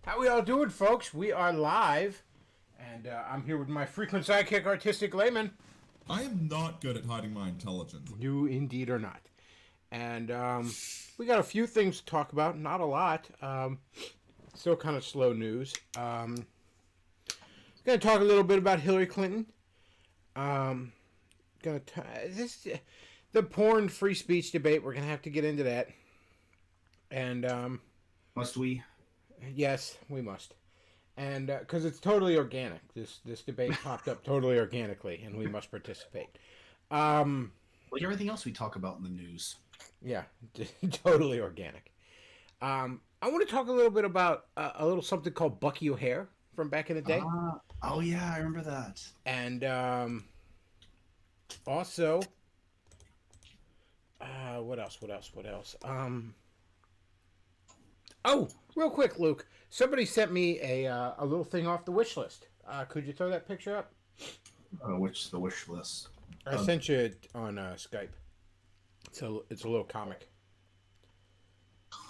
How we all doing, folks? We are live, and I'm here with my frequent sidekick, Artistic Layman. I am not good at hiding my intelligence. You indeed are not. And we got a few things to talk about, not a lot. Still kind of slow news. Going to talk a little bit about Hillary Clinton. The porn free speech debate. We're going to have to get into that. And Must we? yes, we must. And because it's totally organic, this debate popped up totally organically, and we must participate. Like everything else we talk about in the news. Yeah, totally organic. I want to talk a little bit about a little something called Bucky O'Hare from back in the day, Oh yeah, I remember that. and also, what else? What else? What else? Oh, real quick, Luke. Somebody sent me a little thing off the wish list. Could you throw that picture up? Which the wish list? I sent you it on Skype. It's a little comic.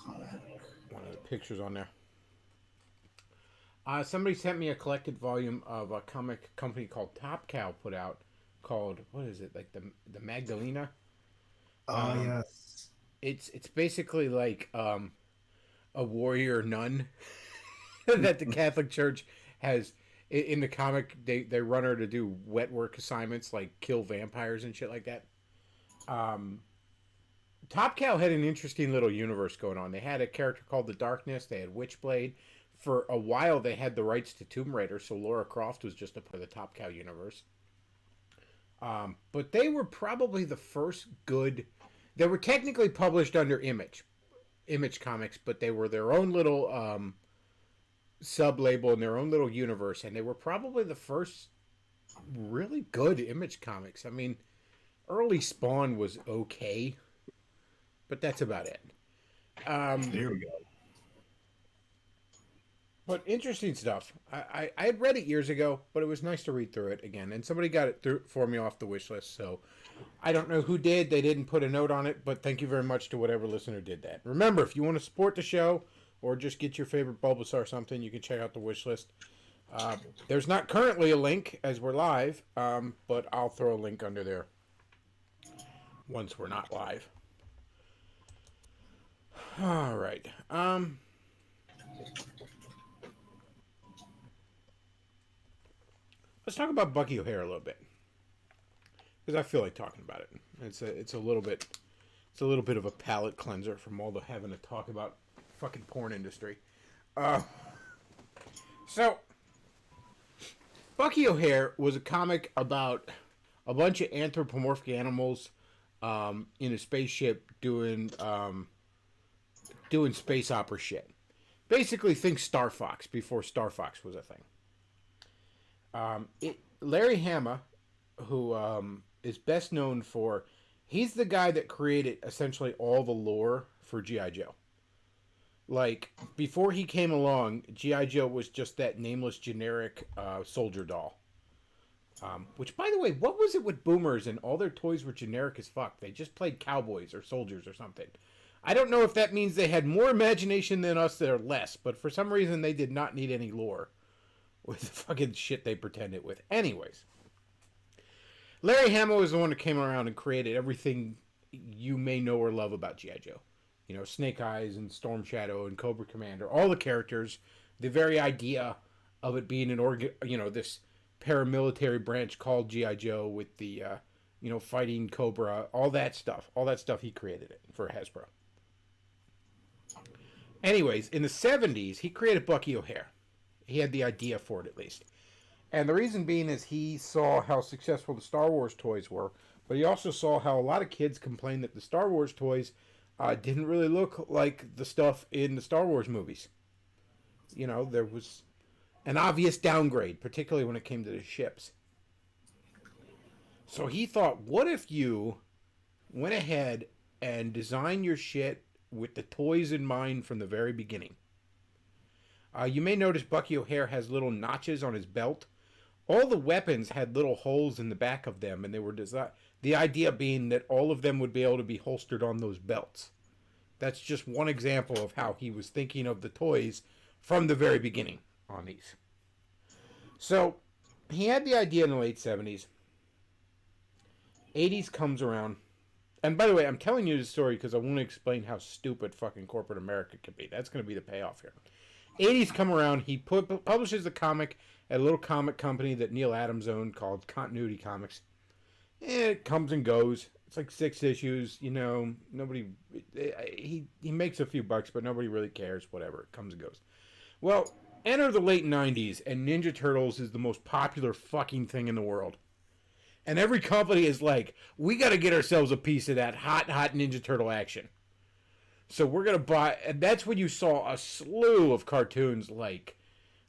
One of the pictures on there. Somebody sent me a collected volume of a comic company called Top Cow put out called, what is it, like the Magdalena? Oh yes. It's basically like a warrior nun that the Catholic Church has in the comic. They run her to do wet work assignments like kill vampires and shit like that. Top Cow had an interesting little universe going on. They had a character called the Darkness. They had Witchblade. For a while, they had the rights to Tomb Raider, so Lara Croft was just a part of the Top Cow universe. But they were probably the first good. They were technically published under Image Comics, but they were their own little sub-label in their own little universe, and they were probably the first really good Image Comics. I mean, early Spawn was okay, but that's about it. There we go. But interesting stuff. I had read it years ago, but it was nice to read through it again. And somebody got it through for me off the wish list, so I don't know who did. They didn't put a note on it, but thank you very much to whatever listener did that. Remember, if you want to support the show or just get your favorite Bulbasaur or something, you can check out the wish list. There's not currently a link as we're live, but I'll throw a link under there once we're not live. All right. Let's talk about Bucky O'Hare a little bit, because I feel like talking about it. It's a little bit of a palate cleanser from all the having to talk about fucking porn industry. So Bucky O'Hare was a comic about a bunch of anthropomorphic animals in a spaceship doing space opera shit. Basically, think Star Fox before Star Fox was a thing. Larry Hama, who is best known for, he's the guy that created essentially all the lore for G.I. Joe. Like, before he came along, G.I. Joe was just that nameless generic soldier doll. Which, by the way, what was it with boomers and all their toys were generic as fuck? They just played cowboys or soldiers or something. I don't know if that means they had more imagination than us or less, but for some reason they did not need any lore with the fucking shit they pretended with. Anyways, Larry Hama was the one that came around and created everything you may know or love about G.I. Joe. You know, Snake Eyes and Storm Shadow and Cobra Commander, all the characters, the very idea of it being this paramilitary branch called G.I. Joe with the, fighting Cobra, all that stuff he created it for Hasbro. Anyways, in the 70s, he created Bucky O'Hare. He had the idea for it, at least. And the reason being is he saw how successful the Star Wars toys were, but he also saw how a lot of kids complained that the Star Wars toys didn't really look like the stuff in the Star Wars movies. You know, there was an obvious downgrade, particularly when it came to the ships. So he thought, what if you went ahead and designed your shit with the toys in mind from the very beginning? You may notice Bucky O'Hare has little notches on his belt. All the weapons had little holes in the back of them, and they were designed. The idea being that all of them would be able to be holstered on those belts. That's just one example of how he was thinking of the toys from the very beginning on these. So he had the idea in the late 70s. 80s comes around. And by the way, I'm telling you this story because I want to explain how stupid fucking corporate America can be. That's going to be the payoff here. 80s come around. He publishes the comic at a little comic company that Neil Adams owned called Continuity Comics. It comes and goes. It's like 6 issues. You know, nobody... He makes a few bucks, but nobody really cares. Whatever. It comes and goes. Well, enter the late 90s, and Ninja Turtles is the most popular fucking thing in the world. And every company is like, we got to get ourselves a piece of that hot Ninja Turtle action. So we're going to buy... And that's when you saw a slew of cartoons like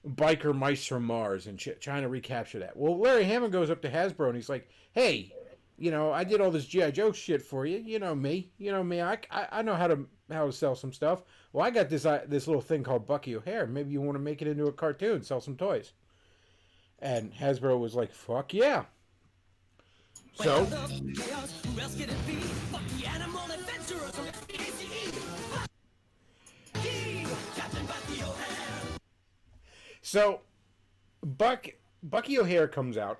Biker Mice from Mars and shit, trying to recapture that. Well, Larry Hammond goes up to Hasbro and he's like, hey, you know, I did all this G.I. Joe shit for you. You know me. I know how to sell some stuff. Well, I got this little thing called Bucky O'Hare. Maybe you want to make it into a cartoon, sell some toys. And Hasbro was like, fuck yeah. So, Bucky O'Hare comes out.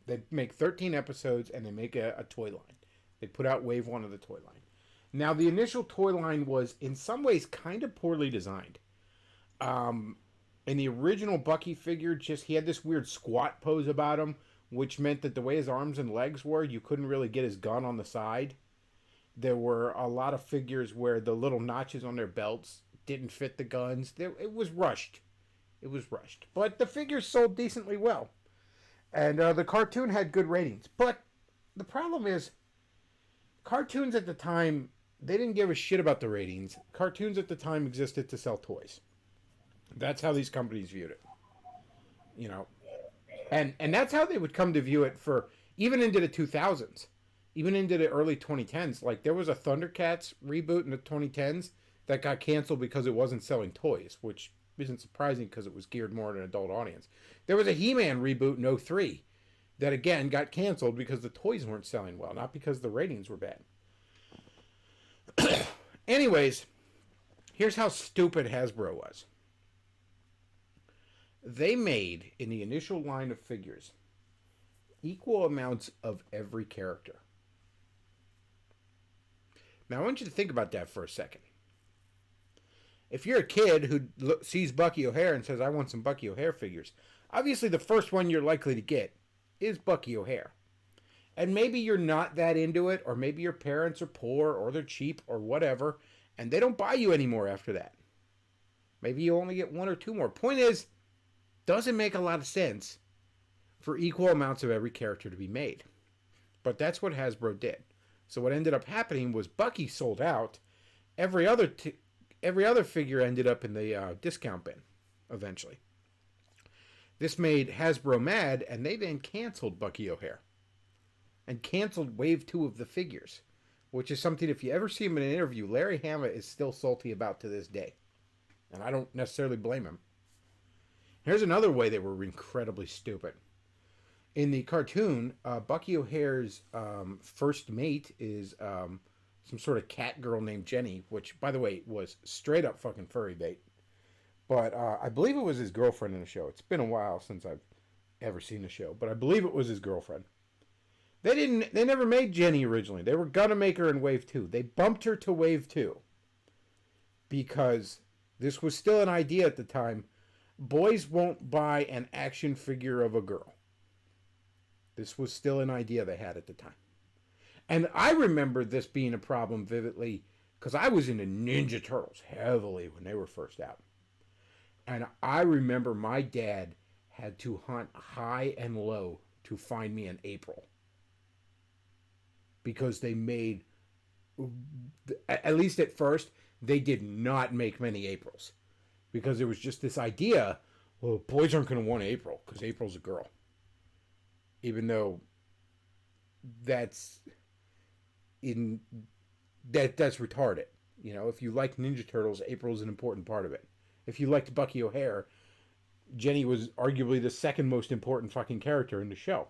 They make 13 episodes and they make a toy line. They put out wave 1 of the toy line. Now, the initial toy line was in some ways kind of poorly designed. In the original Bucky figure, he had this weird squat pose about him, which meant that the way his arms and legs were, you couldn't really get his gun on the side. There were a lot of figures where the little notches on their belts didn't fit the guns. It was rushed. But the figures sold decently well. And the cartoon had good ratings. But the problem is, cartoons at the time, they didn't give a shit about the ratings. Cartoons at the time existed to sell toys. That's how these companies viewed it. You know. And that's how they would come to view it for even into the 2000s, even into the early 2010s. Like there was a Thundercats reboot in the 2010s that got canceled because it wasn't selling toys, which isn't surprising because it was geared more to an adult audience. There was a He-Man reboot in 03 that again got canceled because the toys weren't selling well, not because the ratings were bad. Anyways, here's how stupid Hasbro was. They made, in the initial line of figures, equal amounts of every character. Now, I want you to think about that for a second. If you're a kid who sees Bucky O'Hare and says, I want some Bucky O'Hare figures, obviously the first one you're likely to get is Bucky O'Hare. And maybe you're not that into it, or maybe your parents are poor, or they're cheap, or whatever, and they don't buy you anymore after that. Maybe you only get 1 or 2 more. Point is, doesn't make a lot of sense for equal amounts of every character to be made. But that's what Hasbro did. So what ended up happening was Bucky sold out. Every other figure ended up in the discount bin eventually. This made Hasbro mad, and they then canceled Bucky O'Hare. And canceled wave 2 of the figures. Which is something, if you ever see him in an interview, Larry Hama is still salty about to this day. And I don't necessarily blame him. Here's another way they were incredibly stupid. In the cartoon, Bucky O'Hare's first mate is some sort of cat girl named Jenny, which, by the way, was straight up fucking furry bait. But I believe it was his girlfriend in the show. It's been a while since I've ever seen the show, but I believe it was his girlfriend. They never made Jenny originally. They were gonna make her in Wave 2. They bumped her to Wave 2 because this was still an idea at the time. Boys won't buy an action figure of a girl. This was still an idea they had at the time. And I remember this being a problem vividly because I was into Ninja Turtles heavily when they were first out. And I remember my dad had to hunt high and low to find me an April. Because they made, at least at first, they did not make many Aprils. Because there was just this idea, well, boys aren't going to want April because April's a girl. Even though that's retarded. You know, if you like Ninja Turtles, April's an important part of it. If you liked Bucky O'Hare, Jenny was arguably the second most important fucking character in the show.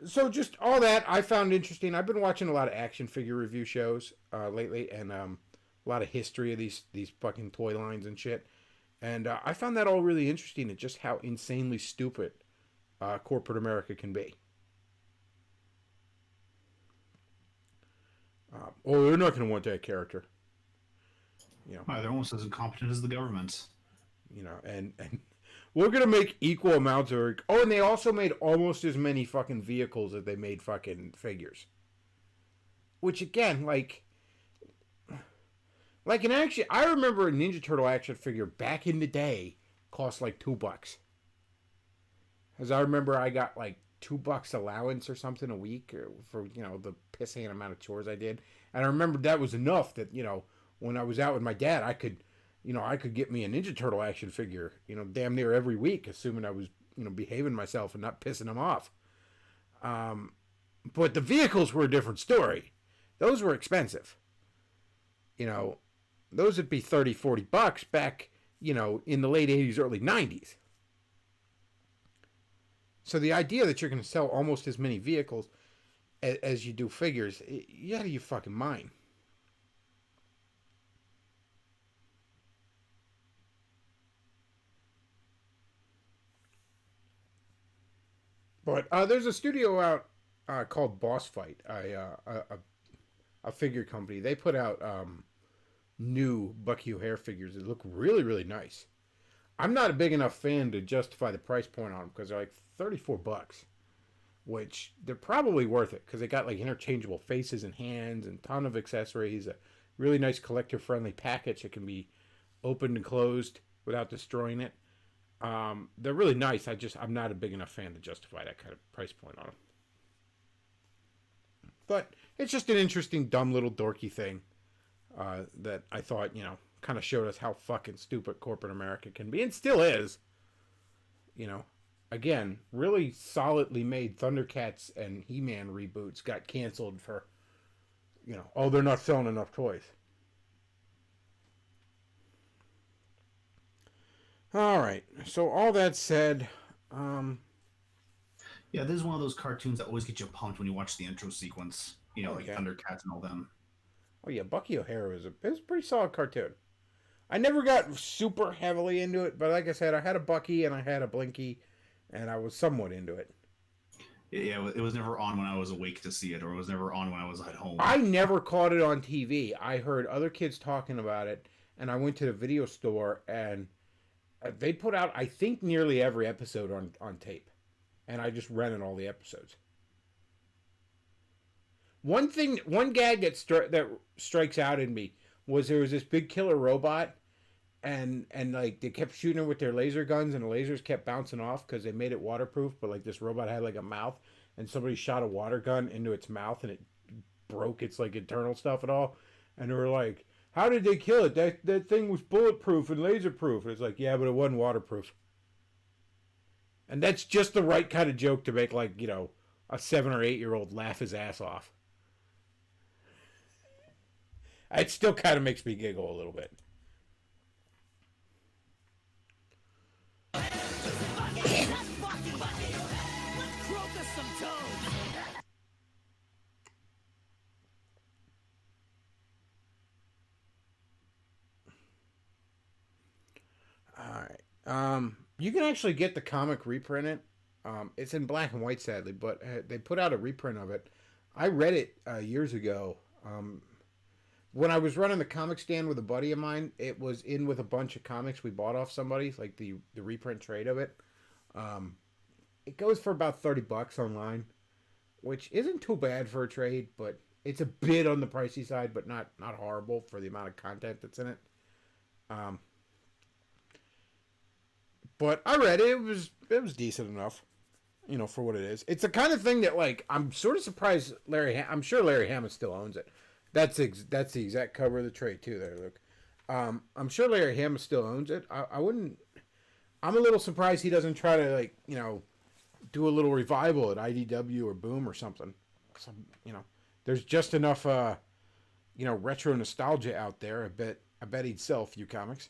So just all that I found interesting. I've been watching a lot of action figure review shows lately, and a lot of history of these fucking toy lines and shit. And I found that all really interesting and just how insanely stupid corporate America can be. Oh, they're not going to want that character. You know, They're almost as incompetent as the government. you know, and we're going to make equal amounts of... Oh, and they also made almost as many fucking vehicles as they made fucking figures. Which, again, like an action... I remember a Ninja Turtle action figure back in the day cost like $2. As I remember, I got like $2 allowance or something a week for, you know, the pissing amount of chores I did. And I remember that was enough that, you know, when I was out with my dad, I could get me a Ninja Turtle action figure, you know, damn near every week, assuming I was, you know, behaving myself and not pissing him off. But the vehicles were a different story. Those were expensive. You know, those would be $30-$40 back, you know, in the late 80s, early 90s. So the idea that you're going to sell almost as many vehicles as you do figures, you're out of your fucking mind. But there's a studio out called Boss Fight, a figure company. They put out new Bucky O'Hare figures that look really, really nice. I'm not a big enough fan to justify the price point on them because they're like $34, which they're probably worth it because they got like interchangeable faces and hands and ton of accessories, a really nice collector-friendly package that can be opened and closed without destroying it. They're really nice. I'm not a big enough fan to justify that kind of price point on them. But it's just an interesting, dumb little dorky thing that I thought, you know, kind of showed us how fucking stupid corporate America can be, and still is. You know, again, really solidly made Thundercats and He-Man reboots got canceled for, you know, oh, they're not selling enough toys. All right. So all that said, yeah, this is one of those cartoons that always get you pumped when you watch the intro sequence. You know, like Thundercats and all them. Oh yeah, Bucky O'Hare was a pretty solid cartoon. I never got super heavily into it, but like I said, I had a Bucky and I had a Blinky, and I was somewhat into it. Yeah, it was never on when I was awake to see it, or it was never on when I was at home. I never caught it on TV. I heard other kids talking about it, and I went to the video store, and they put out, I think, nearly every episode on tape. And I just rented all the episodes. One gag that strikes out in me was there was this big killer robot, and like they kept shooting it with their laser guns, and the lasers kept bouncing off because they made it waterproof. But like this robot had like a mouth, and somebody shot a water gun into its mouth, and it broke its like internal stuff and all. And they were like, "How did they kill it? That thing was bulletproof and laserproof." And it's like, yeah, but it wasn't waterproof. And that's just the right kind of joke to make, like, you know, a 7 or 8-year-old laugh his ass off. It still kind of makes me giggle a little bit. Alright. You can actually get the comic reprinted. It's in black and white, sadly, but they put out a reprint of it. I read it years ago. When I was running the comic stand with a buddy of mine, it was in with a bunch of comics we bought off somebody, like the reprint trade of it. It goes for about $30 online, which isn't too bad for a trade, but it's a bit on the pricey side, but not horrible for the amount of content that's in it. But I read it. It was decent enough, you know, for what it is. It's the kind of thing that, like, I'm sort of surprised I'm sure Larry Hammond still owns it. That's the exact cover of the trade too. There, look. I'm sure Larry Hammond still owns it. I wouldn't. I'm a little surprised he doesn't try to, like, you know, do a little revival at IDW or Boom or something. You know, there's just enough, you know, retro nostalgia out there. I bet he'd sell a few comics.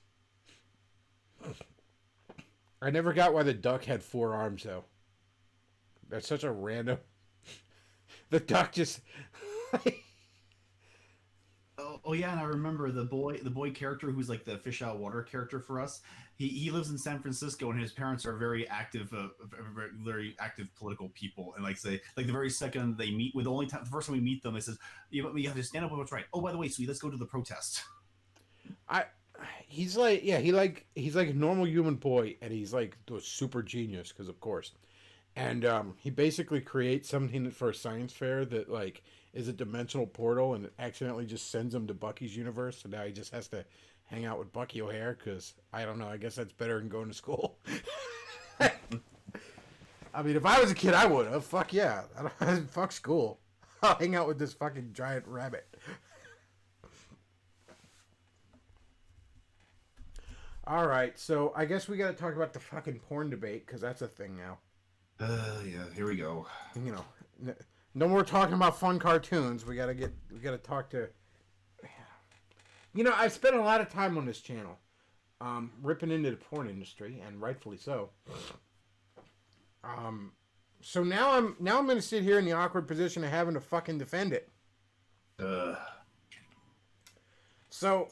I never got why the duck had 4 arms, though. That's such a random... The duck just... Oh, Oh yeah, and I remember the boy character who's like the fish out of water character for us. He lives in San Francisco, and his parents are very active, very active political people. And like say, like the very second they meet, with the only time, the first time we meet them, they says, "You have to stand up for what's right." Oh, by the way, sweetie, let's go to the protest. I he's like he's like a normal human boy, and he's like a super genius because of course, and he basically creates something for a science fair that like is a dimensional portal, and it accidentally just sends him to Bucky's universe. So now he just has to hang out with Bucky O'Hare because I don't know. I guess that's better than going to school. I mean, if I was a kid, I would have. Fuck yeah, fuck school. I'll hang out with this fucking giant rabbit. All right, so I guess we got to talk about the fucking porn debate because that's a thing now. Yeah, here we go. You know, no more talking about fun cartoons. We gotta talk to. You know, I've spent a lot of time on this channel, ripping into the porn industry, and rightfully so. So now I'm gonna sit here in the awkward position of having to fucking defend it. So,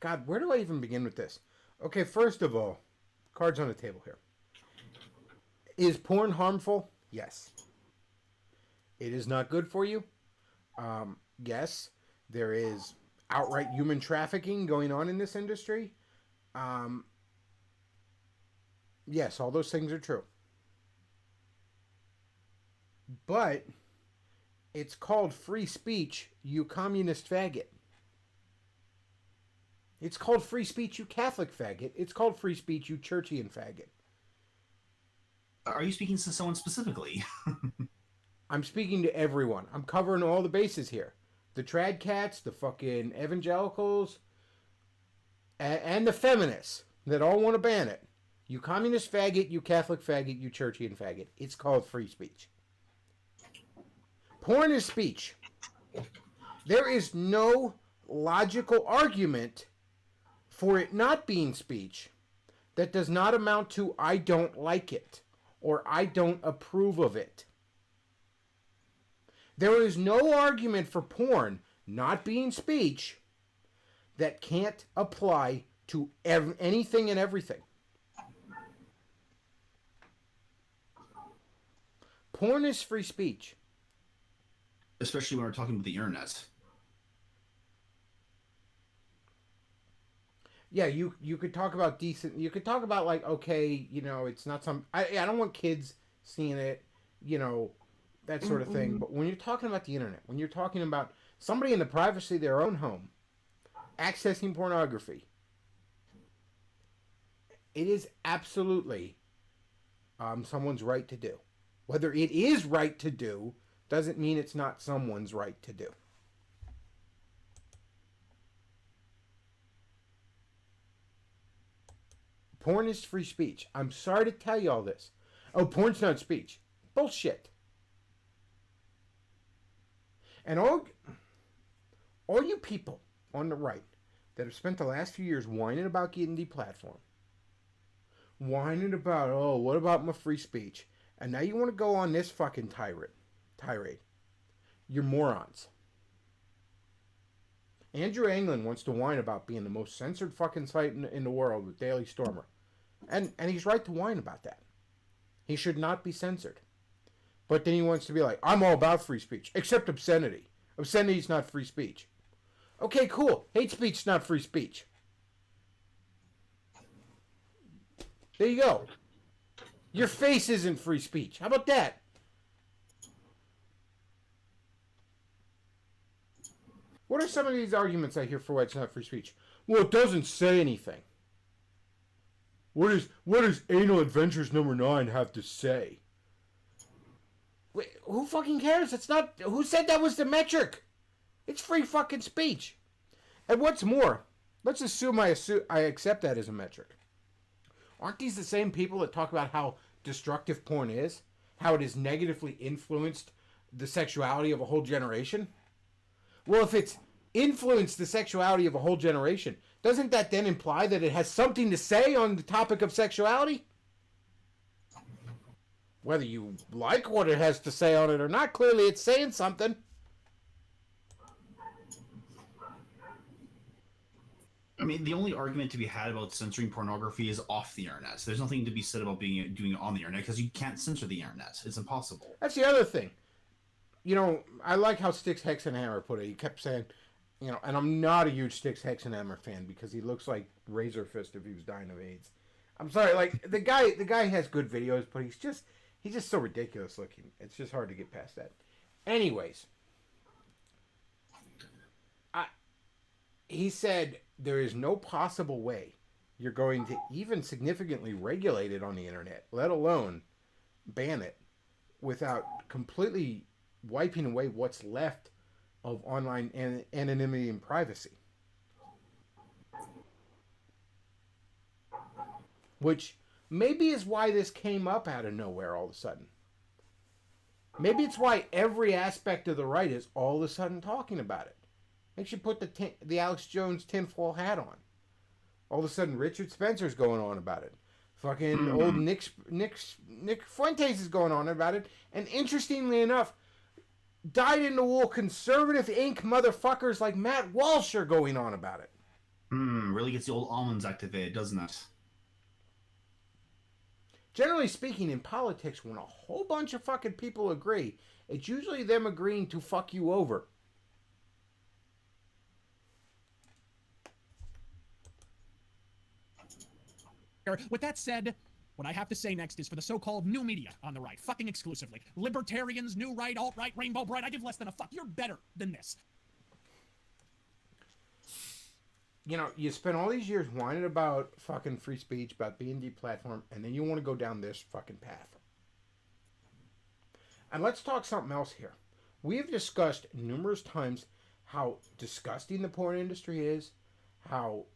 God, where do I even begin with this? Okay, first of all, cards on the table here. Is porn harmful? Yes. It is not good for you? Yes. There is outright human trafficking going on in this industry? Yes, all those things are true. But it's called free speech, you communist faggot. It's called free speech, you Catholic faggot. It's called free speech, you churchian faggot. Are you speaking to someone specifically? I'm speaking to everyone. I'm covering all the bases here. The trad cats, the fucking evangelicals, and the feminists that all want to ban it. You communist faggot, you Catholic faggot, you churchian faggot. It's called free speech. Porn is speech. There is no logical argument for it not being speech that does not amount to I don't like it or I don't approve of it. There is no argument for porn not being speech that can't apply to anything and everything. Porn is free speech. Especially when we're talking about the internet. Yeah, you could talk about decent. You could talk about like, okay, you know, it's not some. I don't want kids seeing it, you know, that sort of thing. But when you're talking about the internet, when you're talking about somebody in the privacy of their own home accessing pornography, it is absolutely someone's right to do. Whether it is right to do doesn't mean it's not someone's right to do. Porn is free speech. I'm sorry to tell you all this. Oh, porn's not speech. Bullshit. And all you people on the right that have spent the last few years whining about getting deplatformed, whining about, oh, what about my free speech? And now you want to go on this fucking tirade. You're morons. Andrew Anglin wants to whine about being the most censored fucking site in the world with Daily Stormer. And he's right to whine about that. He should not be censored. But then he wants to be like, I'm all about free speech, except obscenity. Obscenity is not free speech. Okay, cool. Hate speech is not free speech. There you go. Your face isn't free speech. How about that? What are some of these arguments I hear for why it's not free speech? Well, it doesn't say anything. What does Anal Adventures number 9 have to say? Wait, who fucking cares? It's not. Who said that was the metric? It's free fucking speech. And what's more, let's assume I accept that as a metric. Aren't these the same people that talk about how destructive porn is? How it has negatively influenced the sexuality of a whole generation? Well, if it's influenced the sexuality of a whole generation, doesn't that then imply that it has something to say on the topic of sexuality? Whether you like what it has to say on it or not, clearly it's saying something. I mean, the only argument to be had about censoring pornography is off the internet. So there's nothing to be said about doing it on the internet because you can't censor the internet. It's impossible. That's the other thing. You know, I like how Styx Hexenhammer put it. He kept saying, you know, and I'm not a huge Styx Hexenhammer fan because he looks like Razor Fist if he was dying of AIDS. I'm sorry, like the guy has good videos, but he's just so ridiculous looking. It's just hard to get past that. Anyways, he said there is no possible way you're going to even significantly regulate it on the internet, let alone ban it, without completely wiping away what's left of online anonymity and privacy. Which maybe is why this came up out of nowhere all of a sudden. Maybe it's why every aspect of the right is all of a sudden talking about it. Makes you put the Alex Jones tinfoil hat on. All of a sudden, Richard Spencer's going on about it. Fucking old Nick Fuentes is going on about it. And interestingly enough, dyed-in-the-wool conservative Inc. motherfuckers like Matt Walsh are going on about it. Really gets the old almonds activated, doesn't it? Generally speaking, in politics, when a whole bunch of fucking people agree, it's usually them agreeing to fuck you over. With that said, what I have to say next is for the so-called new media on the right, fucking exclusively. Libertarians, new right, alt-right, rainbow bright, I give less than a fuck. You're better than this. You know, you spend all these years whining about fucking free speech, about being deplatformed, and then you want to go down this fucking path. And let's talk something else here. We have discussed numerous times how disgusting the porn industry is, how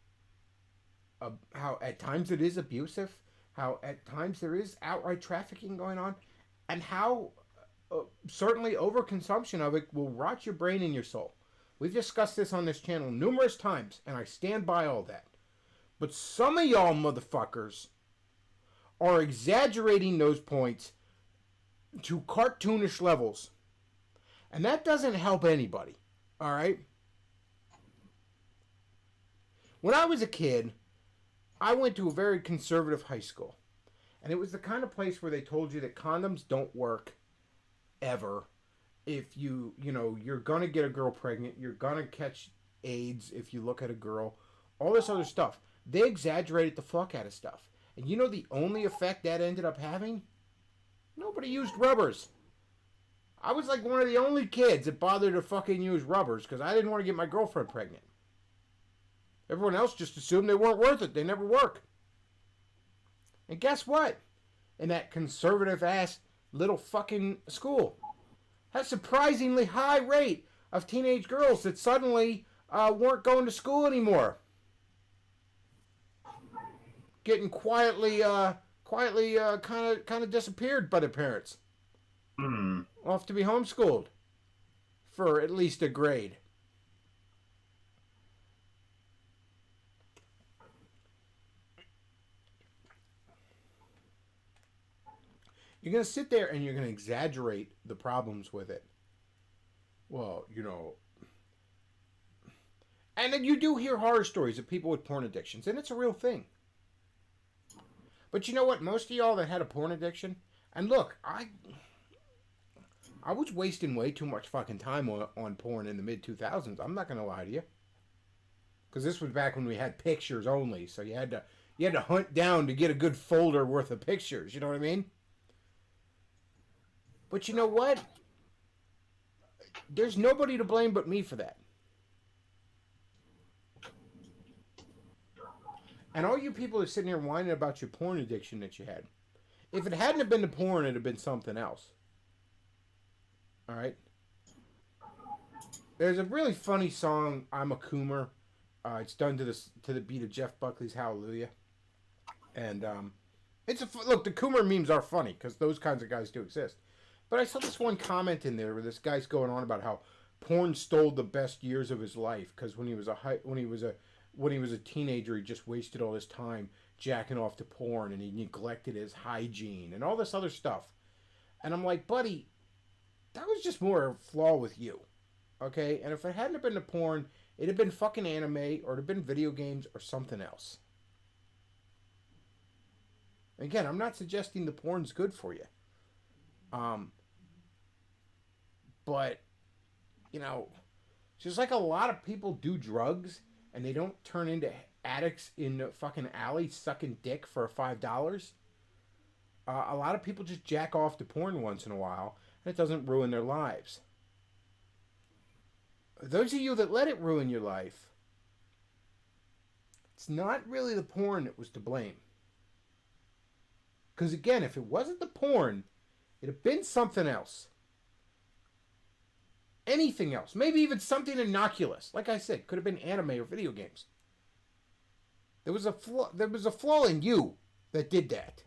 at times it is abusive, how at times there is outright trafficking going on, and how certainly overconsumption of it will rot your brain and your soul. We've discussed this on this channel numerous times, and I stand by all that. But some of y'all motherfuckers are exaggerating those points to cartoonish levels. And that doesn't help anybody, all right? When I was a kid, I went to a very conservative high school. And it was the kind of place where they told you that condoms don't work ever. If you're going to get a girl pregnant, you're going to catch AIDS if you look at a girl, all this other stuff. They exaggerated the fuck out of stuff. And you know the only effect that ended up having? Nobody used rubbers. I was like one of the only kids that bothered to fucking use rubbers because I didn't want to get my girlfriend pregnant. Everyone else just assumed they weren't worth it. They never work. And guess what? In that conservative ass little fucking school, had a surprisingly high rate of teenage girls that suddenly weren't going to school anymore. Getting quietly kind of disappeared by their parents. Off to be homeschooled for at least a grade. You're going to sit there and you're going to exaggerate the problems with it. Well, you know. And then you do hear horror stories of people with porn addictions, and it's a real thing. But you know what? Most of y'all that had a porn addiction, and look, I was wasting way too much fucking time on porn in the mid-2000s. I'm not going to lie to you. Because this was back when we had pictures only, so you had to hunt down to get a good folder worth of pictures, you know what I mean? But you know what? There's nobody to blame but me for that. And all you people are sitting here whining about your porn addiction that you had. If it hadn't have been the porn, it'd have been something else. Alright? There's a really funny song, I'm a Coomer. It's done to the beat of Jeff Buckley's Hallelujah. And look, the Coomer memes are funny, because those kinds of guys do exist. But I saw this one comment in there where this guy's going on about how porn stole the best years of his life because when he was a teenager, he just wasted all his time jacking off to porn and he neglected his hygiene and all this other stuff. And I'm like, buddy, that was just more a flaw with you, okay? And if it hadn't been the porn, it'd have been fucking anime, or it'd have been video games, or something else. Again, I'm not suggesting the porn's good for you. But, you know, just like a lot of people do drugs and they don't turn into addicts in the fucking alley sucking dick for $5, a lot of people just jack off to porn once in a while and it doesn't ruin their lives. Those of you that let it ruin your life, it's not really the porn that was to blame. Because again, if it wasn't the porn, it'd have been something else. Anything else. Maybe even something innocuous. Like I said, could have been anime or video games. There was a flaw in you that did that.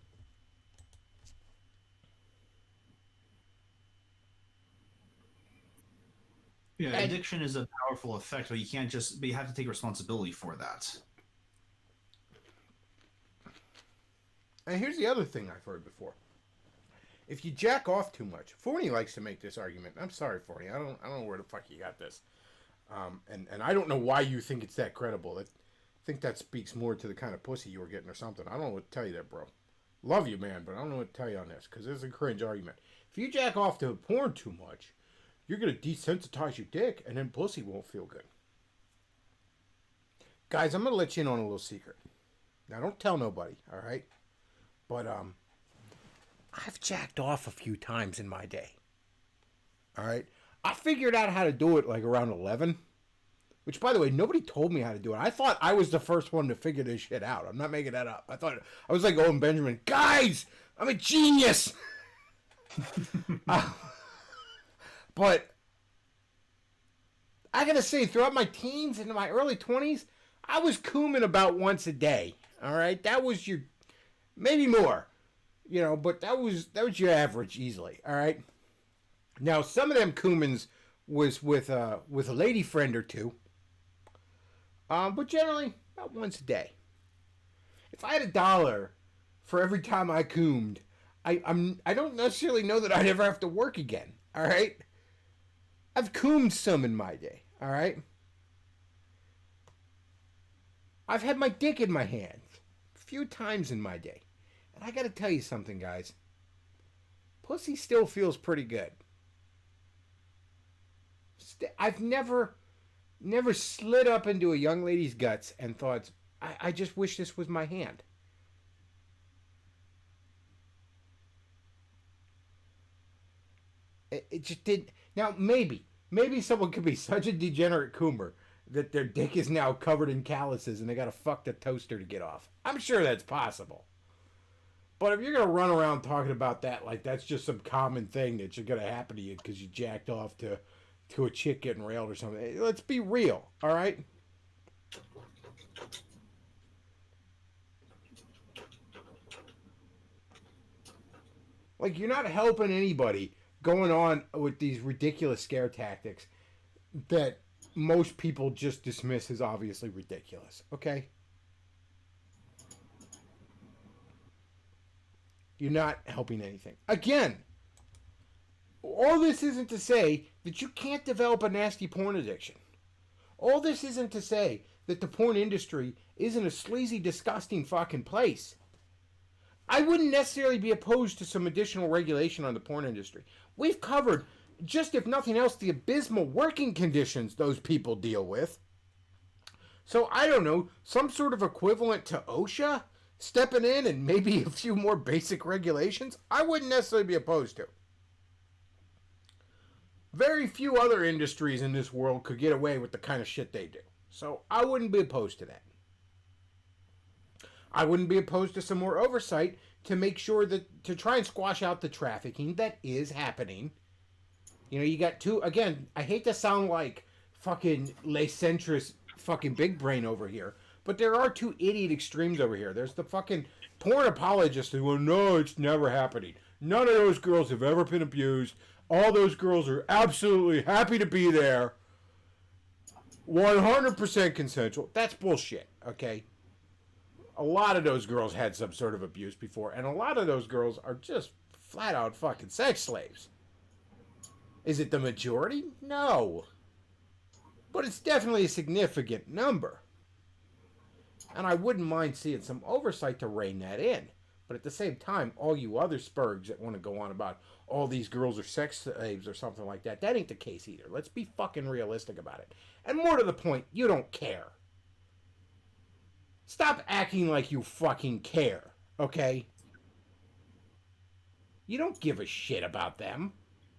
Yeah, addiction is a powerful effect, but you have to take responsibility for that. And here's the other thing I've heard before. If you jack off too much, Forney likes to make this argument. I'm sorry, Forney. I don't know where the fuck you got this. And I don't know why you think it's that credible. I think that speaks more to the kind of pussy you were getting or something. I don't know what to tell you there, bro. Love you, man, but I don't know what to tell you on this, because this is a cringe argument. If you jack off to porn too much, you're going to desensitize your dick, and then pussy won't feel good. Guys, I'm going to let you in on a little secret. Now, don't tell nobody, all right? But, I've jacked off a few times in my day. All right? I figured out how to do it, like, around 11. Which, by the way, nobody told me how to do it. I thought I was the first one to figure this shit out. I'm not making that up. I was like Owen Benjamin. Guys, I'm a genius! But I gotta say, throughout my teens and my early 20s, I was cooming about once a day. All right? That was your... Maybe more. You know, but that was your average easily. All right? Now, some of them coomins was with a lady friend or two. But generally, about once a day. If I had $1 for every time I coomed, I don't necessarily know that I'd ever have to work again. All right? I've coomed some in my day. All right? I've had my dick in my hand a few times in my day. And I gotta tell you something, guys. Pussy still feels pretty good. I've never slid up into a young lady's guts and thought, I just wish this was my hand. It just did. Now, maybe someone could be such a degenerate coomer that their dick is now covered in calluses and they gotta fuck the toaster to get off. I'm sure that's possible. But if you're gonna run around talking about that like that's just some common thing that's gonna happen to you because you jacked off to a chick getting railed or something, let's be real, all right? Like, you're not helping anybody going on with these ridiculous scare tactics that most people just dismiss as obviously ridiculous, okay? You're not helping anything. Again, all this isn't to say that you can't develop a nasty porn addiction. All this isn't to say that the porn industry isn't a sleazy, disgusting fucking place. I wouldn't necessarily be opposed to some additional regulation on the porn industry. We've covered, just if nothing else, the abysmal working conditions those people deal with. So, I don't know, some sort of equivalent to OSHA stepping in and maybe a few more basic regulations, I wouldn't necessarily be opposed to. Very few other industries in this world could get away with the kind of shit they do. So I wouldn't be opposed to that. I wouldn't be opposed to some more oversight to make sure that, to try and squash out the trafficking that is happening. You know, you got two, again, I hate to sound like fucking lay-centrist fucking big brain over here, but there are two idiot extremes over here. There's the fucking porn apologists who go, no, it's never happening. None of those girls have ever been abused. All those girls are absolutely happy to be there. 100% consensual. That's bullshit, okay? A lot of those girls had some sort of abuse before, and a lot of those girls are just flat out fucking sex slaves. Is it the majority? No. But it's definitely a significant number. And I wouldn't mind seeing some oversight to rein that in. But at the same time, all you other spurgs that want to go on about all these girls are sex slaves or something like that, that ain't the case either. Let's be fucking realistic about it. And more to the point, you don't care. Stop acting like you fucking care, okay? You don't give a shit about them.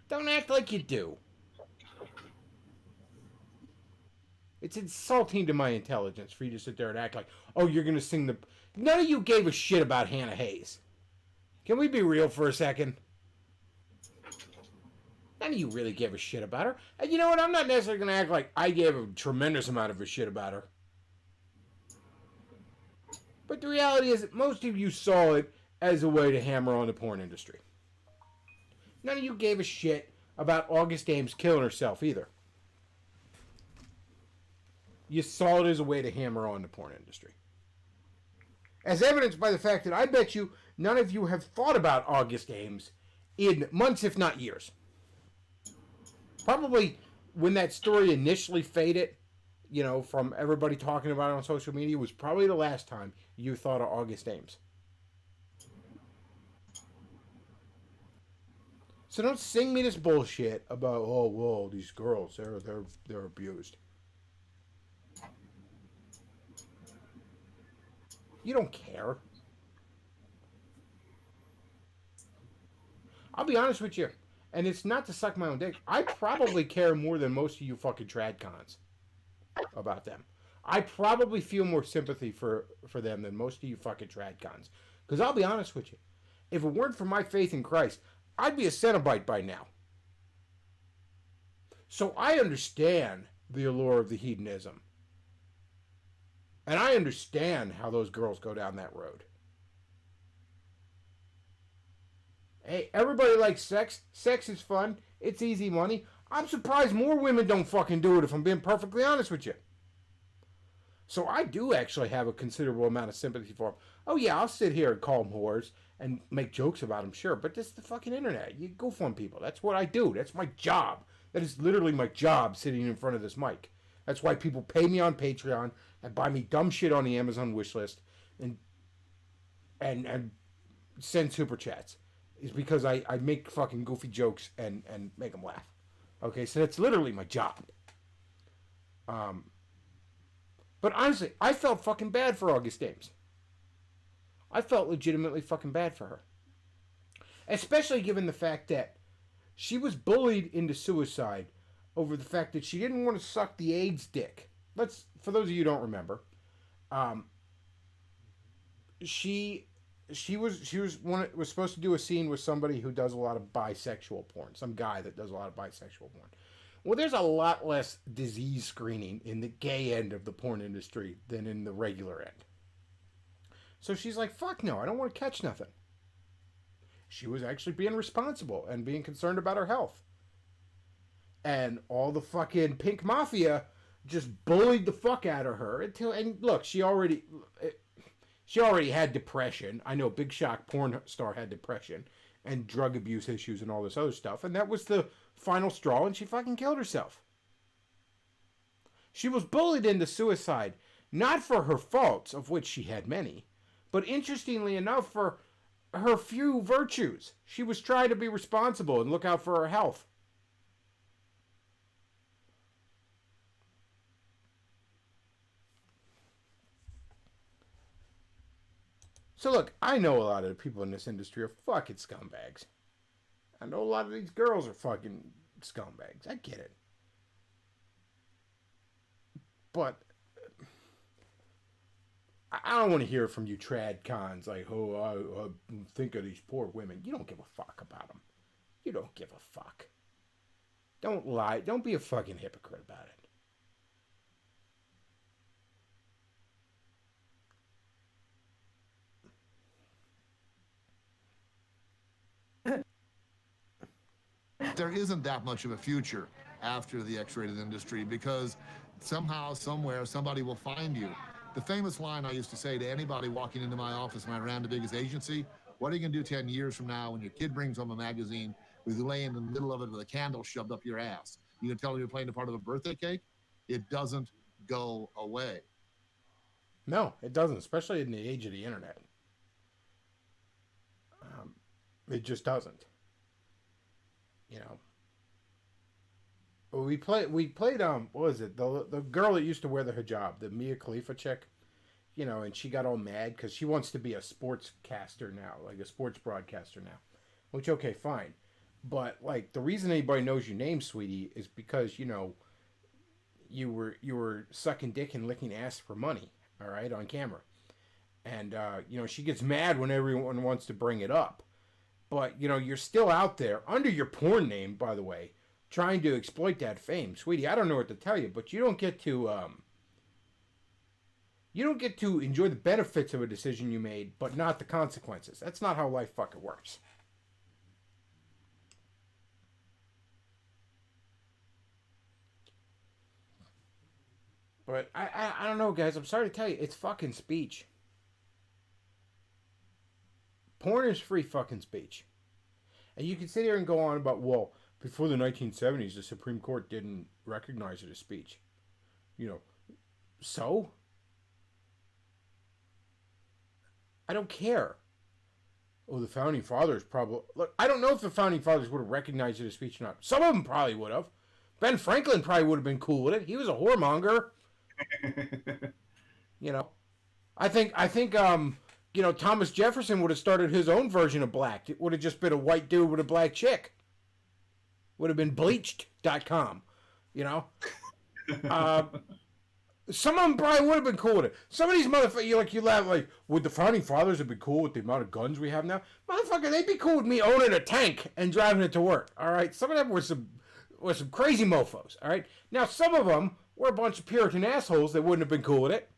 Don't act like you do. It's insulting to my intelligence for you to sit there and act like, oh, you're going to sing the... None of you gave a shit about Hannah Hayes. Can we be real for a second? None of you really gave a shit about her. And you know what? I'm not necessarily going to act like I gave a tremendous amount of a shit about her. But the reality is that most of you saw it as a way to hammer on the porn industry. None of you gave a shit about August Ames killing herself either. You saw it as a way to hammer on the porn industry. As evidenced by the fact that I bet you none of you have thought about August Ames in months, if not years. Probably when that story initially faded, you know, from everybody talking about it on social media, was probably the last time you thought of August Ames. So don't sing me this bullshit about, oh, whoa, these girls, they're abused. You don't care. I'll be honest with you, and it's not to suck my own dick. I probably care more than most of you fucking tradcons about them. I probably feel more sympathy for them than most of you fucking tradcons. Because I'll be honest with you, if it weren't for my faith in Christ, I'd be a Cenobite by now. So I understand the allure of the hedonism. And I understand how those girls go down that road. Hey, everybody likes sex. Sex is fun. It's easy money. I'm surprised more women don't fucking do it, if I'm being perfectly honest with you. So I do actually have a considerable amount of sympathy for them. Oh yeah, I'll sit here and call them whores and make jokes about them, sure. But this is the fucking internet. You goof on people. That's what I do. That's my job. That is literally my job, sitting in front of this mic. That's why people pay me on Patreon and buy me dumb shit on the Amazon wish list and send super chats. Is because I make fucking goofy jokes and make them laugh. Okay, so that's literally my job. But honestly, I felt fucking bad for August Ames. I felt legitimately fucking bad for her. Especially given the fact that she was bullied into suicide over the fact that she didn't want to suck the AIDS dick. For those of you who don't remember, she was supposed to do a scene with somebody who does a lot of bisexual porn, some guy that does a lot of bisexual porn. Well, there's a lot less disease screening in the gay end of the porn industry than in the regular end. So she's like, fuck no, I don't want to catch nothing. She was actually being responsible and being concerned about her health. And all the fucking pink mafia just bullied the fuck out of her and look, she already had depression. I know Big Shock porn star had depression and drug abuse issues and all this other stuff. And that was the final straw, and she fucking killed herself. She was bullied into suicide, not for her faults, of which she had many, but interestingly enough, for her few virtues. She was trying to be responsible and look out for her health. So look, I know a lot of the people in this industry are fucking scumbags. I know a lot of these girls are fucking scumbags. I get it. But I don't want to hear from you trad cons like, oh, I think of these poor women. You don't give a fuck about them. You don't give a fuck. Don't lie. Don't be a fucking hypocrite about it. There isn't that much of a future after the X-rated industry because somehow, somewhere, somebody will find you. The famous line I used to say to anybody walking into my office when I ran the biggest agency, what are you going to do 10 years from now when your kid brings home a magazine with you laying in the middle of it with a candle shoved up your ass? You going to tell them you're playing a part of a birthday cake? It doesn't go away. No, it doesn't, especially in the age of the internet. It just doesn't. You know. We played what was it? The girl that used to wear the hijab, the Mia Khalifa chick, you know, and she got all mad because she wants to be a sportscaster now, like a sports broadcaster now. Which, okay, fine. But like the reason anybody knows your name, sweetie, is because, you know, you were sucking dick and licking ass for money, all right, on camera. And you know, she gets mad when everyone wants to bring it up. But, you know, you're still out there under your porn name, by the way, trying to exploit that fame. Sweetie, I don't know what to tell you, but you don't get to enjoy the benefits of a decision you made, but not the consequences. That's not how life fucking works. But I don't know, guys. I'm sorry to tell you, it's fucking speech. Porn is free fucking speech. And you can sit here and go on about, well, before the 1970s, the Supreme Court didn't recognize it as speech. You know, so? I don't care. Oh, the Founding Fathers probably... Look, I don't know if the Founding Fathers would have recognized it as speech or not. Some of them probably would have. Ben Franklin probably would have been cool with it. He was a whoremonger. You know, I think you know, Thomas Jefferson would have started his own version of black. It would have just been a white dude with a black chick. Would have been bleached.com, you know. Some of them probably would have been cool with it. Some of these motherfuckers, you laugh like, would the Founding Fathers have been cool with the amount of guns we have now? Motherfucker, they'd be cool with me owning a tank and driving it to work. All right, some of them were some crazy mofos. All right, now some of them were a bunch of Puritan assholes that wouldn't have been cool with it.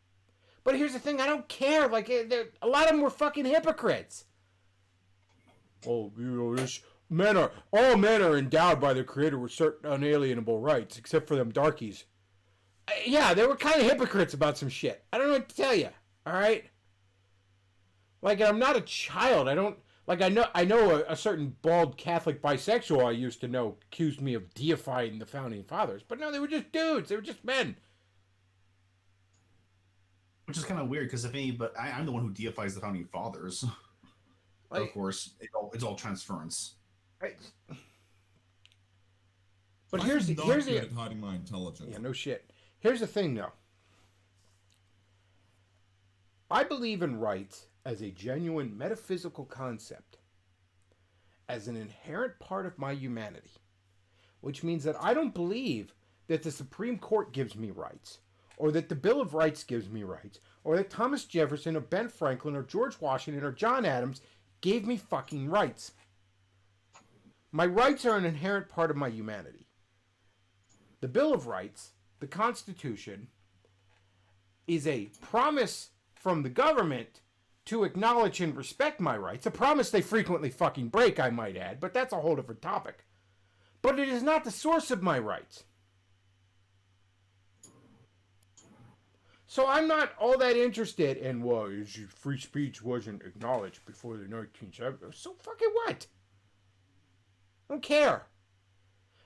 But here's the thing, I don't care. Like, a lot of them were fucking hypocrites. Oh, you know, all men are endowed by their creator with certain unalienable rights, except for them darkies. Yeah, they were kind of hypocrites about some shit. I don't know what to tell you. All right? Like, I'm not a child. I don't... Like, I know a certain bald Catholic bisexual I used to know accused me of deifying the Founding Fathers. But no, they were just dudes. They were just men. Which is kind of weird, because but I'm the one who deifies the Founding Fathers. Like, of course, it's all transference. Right. But here's the at hiding my intelligence. Yeah, no shit. Here's the thing, though. I believe in rights as a genuine metaphysical concept, as an inherent part of my humanity, which means that I don't believe that the Supreme Court gives me rights, or that the Bill of Rights gives me rights, or that Thomas Jefferson or Ben Franklin or George Washington or John Adams gave me fucking rights. My rights are an inherent part of my humanity. The Bill of Rights, the Constitution, is a promise from the government to acknowledge and respect my rights. A promise they frequently fucking break, I might add, but that's a whole different topic. But it is not the source of my rights. So I'm not all that interested in, well, free speech wasn't acknowledged before the 1970s. So fucking what? I don't care.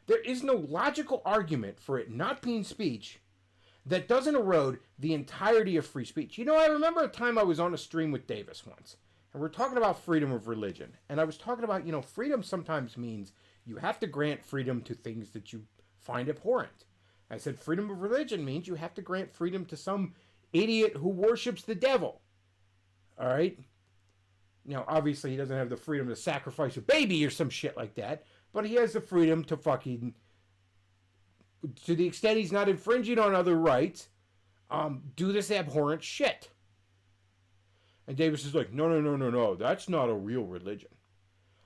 There is no logical argument for it not being speech that doesn't erode the entirety of free speech. You know, I remember a time I was on a stream with Davis once, and we're talking about freedom of religion. And I was talking about, you know, freedom sometimes means you have to grant freedom to things that you find abhorrent. I said freedom of religion means you have to grant freedom to some idiot who worships the devil. All right? Now, obviously, he doesn't have the freedom to sacrifice a baby or some shit like that, but he has the freedom to fucking, to the extent he's not infringing on other rights, do this abhorrent shit. And Davis is like, no, that's not a real religion.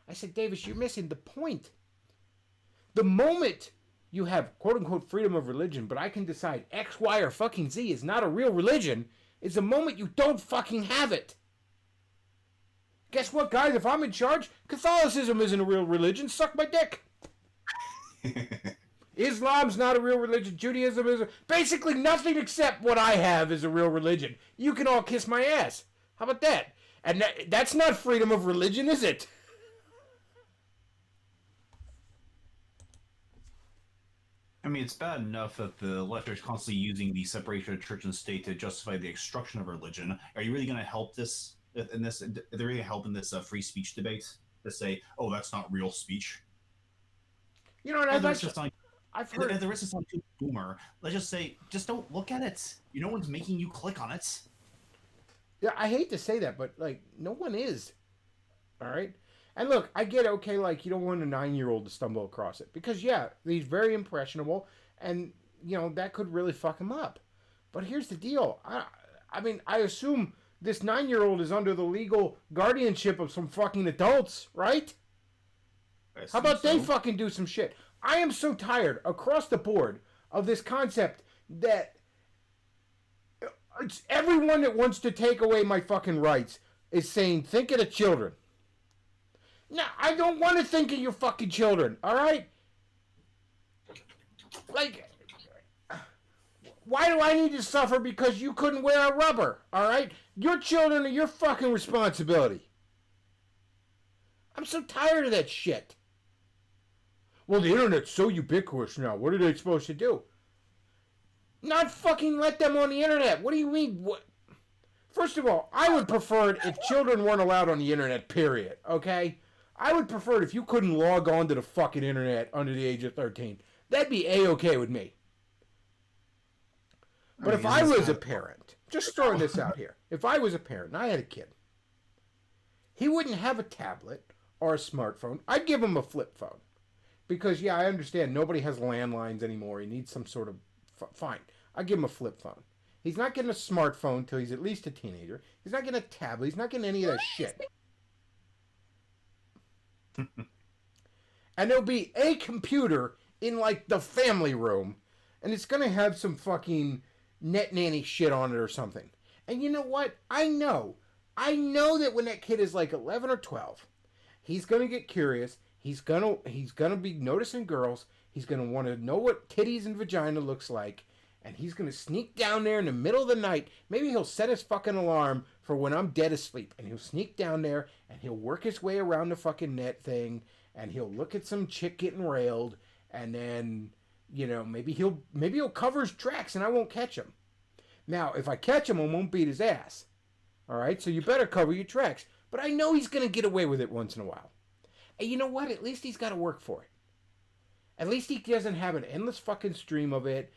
I said, Davis, you're missing the point. The moment you have quote-unquote freedom of religion, but I can decide X, Y, or fucking Z is not a real religion, is the moment you don't fucking have it. Guess what, guys? If I'm in charge, Catholicism isn't a real religion. Suck my dick. Islam's not a real religion. Judaism is basically nothing except what I have is a real religion. You can all kiss my ass. How about that? And that's not freedom of religion, is it? mean, it's bad enough that the left is constantly using the separation of church and state to justify the extraction of religion. Are you really going to help this in this? Are they really help in this free speech debate to say, "Oh, that's not real speech"? You know, and I've heard at the risk of sounding too boomer. Let's just say, just don't look at it. No one's making you click on it. Yeah, I hate to say that, but like, no one is. All right. And look, I get okay, like you don't want a 9-year-old to stumble across it because yeah, he's very impressionable, and you know that could really fuck him up. But here's the deal. I mean, I assume this 9-year-old is under the legal guardianship of some fucking adults, right? How about they fucking do some shit? I am so tired across the board of this concept that it's everyone that wants to take away my fucking rights is saying, think of the children. No, I don't want to think of your fucking children, all right? Like, why do I need to suffer because you couldn't wear a rubber, all right? Your children are your fucking responsibility. I'm so tired of that shit. Well, the internet's so ubiquitous now. What are they supposed to do? Not fucking let them on the internet. What do you mean? What? First of all, I would prefer it if children weren't allowed on the internet, period, okay? I would prefer it if you couldn't log on to the fucking internet under the age of 13. That'd be A-okay with me. But if I was a parent, just throwing this out here, if I was a parent and I had a kid, he wouldn't have a tablet or a smartphone. I'd give him a flip phone. Because, yeah, I understand nobody has landlines anymore. He needs some sort of... Fine. I'd give him a flip phone. He's not getting a smartphone until he's at least a teenager. He's not getting a tablet. He's not getting any of that shit. And there'll be a computer in, like, the family room. And it's going to have some fucking net nanny shit on it or something. And you know what? I know that when that kid is, like, 11 or 12, he's going to get curious. He's gonna be noticing girls. He's gonna want to know what titties and vagina looks like, and he's gonna sneak down there in the middle of the night. Maybe he'll set his fucking alarm for when I'm dead asleep, and he'll sneak down there and he'll work his way around the fucking net thing, and he'll look at some chick getting railed, and then you know maybe he'll cover his tracks, and I won't catch him. Now, if I catch him, I won't beat his ass. All right, so you better cover your tracks. But I know he's gonna get away with it once in a while. And you know what? At least he's got to work for it. At least he doesn't have an endless fucking stream of it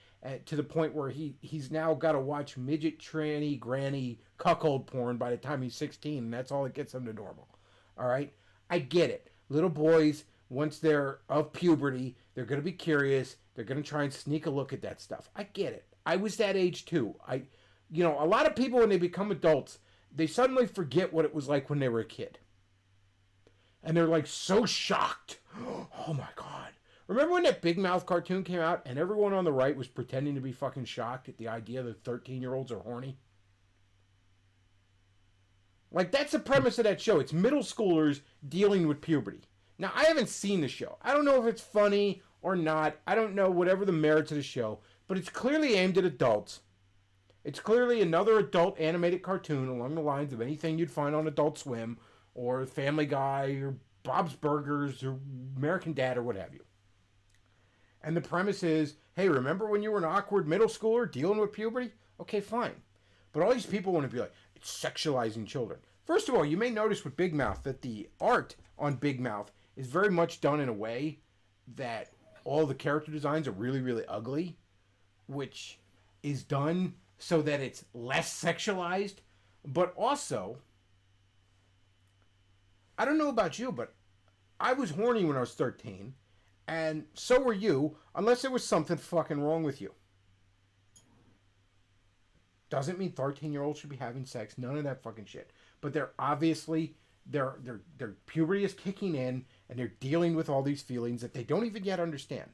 to the point where he's now got to watch midget, tranny, granny, cuckold porn by the time he's 16, and that's all that gets him to normal. All right? I get it. Little boys, once they're of puberty, they're going to be curious. They're going to try and sneak a look at that stuff. I get it. I was that age too. You know, a lot of people when they become adults, they suddenly forget what it was like when they were a kid. And they're like so shocked. Oh my God. Remember when that Big Mouth cartoon came out and everyone on the right was pretending to be fucking shocked at the idea that 13-year-olds are horny? Like, that's the premise of that show. It's middle schoolers dealing with puberty. Now, I haven't seen the show. I don't know if it's funny or not. I don't know whatever the merits of the show. But it's clearly aimed at adults. It's clearly another adult animated cartoon along the lines of anything you'd find on Adult Swim or Family Guy, or Bob's Burgers, or American Dad, or what have you. And the premise is, hey, remember when you were an awkward middle schooler dealing with puberty? Okay, fine. But all these people want to be like, it's sexualizing children. First of all, you may notice with Big Mouth that the art on Big Mouth is very much done in a way that all the character designs are really, really ugly, which is done so that it's less sexualized, but also... I don't know about you, but I was horny when I was 13, and so were you, unless there was something fucking wrong with you. Doesn't mean 13-year-olds should be having sex, none of that fucking shit. But they're obviously, their puberty is kicking in, and they're dealing with all these feelings that they don't even yet understand.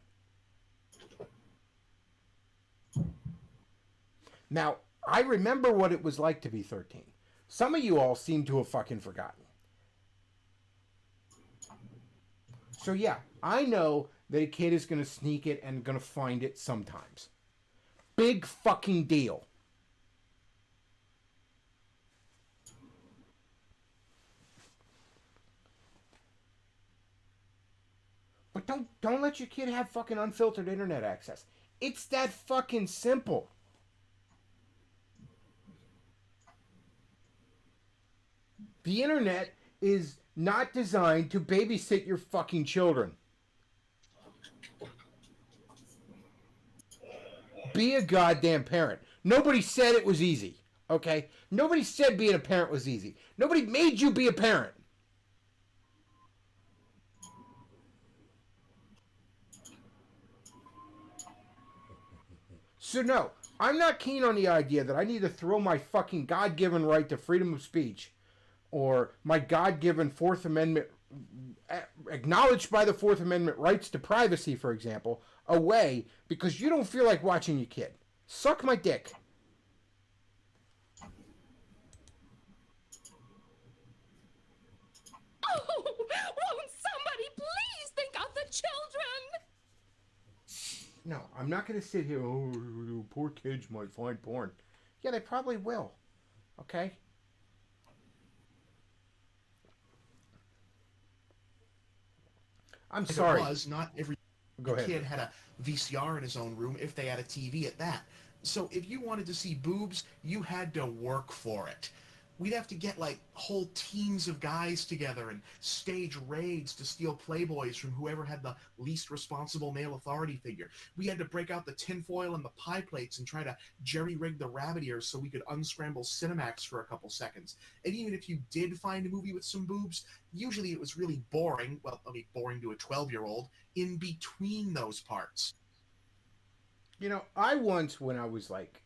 Now, I remember what it was like to be 13. Some of you all seem to have fucking forgotten. So yeah, I know that a kid is going to sneak it and going to find it sometimes. Big fucking deal. But don't let your kid have fucking unfiltered internet access. It's that fucking simple. The internet is not designed to babysit your fucking children. Be a goddamn parent. Nobody said it was easy, okay? Nobody said being a parent was easy. Nobody made you be a parent. So no, I'm not keen on the idea that I need to throw my fucking God-given right to freedom of speech or my God-given Fourth Amendment, acknowledged by the Fourth Amendment rights to privacy, for example, away because you don't feel like watching your kid. Suck my dick. Oh, won't somebody please think of the children? No, I'm not going to sit here, oh, poor kids might find porn. Yeah, they probably will. Okay? I'm sorry. It was not every Go ahead. kid had a VCR in his own room if they had a TV at that. So if you wanted to see boobs, you had to work for it. We'd have to get like whole teams of guys together and stage raids to steal Playboys from whoever had the least responsible male authority figure. We had to break out the tinfoil and the pie plates and try to jerry-rig the rabbit ears so we could unscramble Cinemax for a couple seconds. And even if you did find a movie with some boobs, usually it was really boring, well, I mean, boring to a 12-year-old, in between those parts. You know, I once, when I was like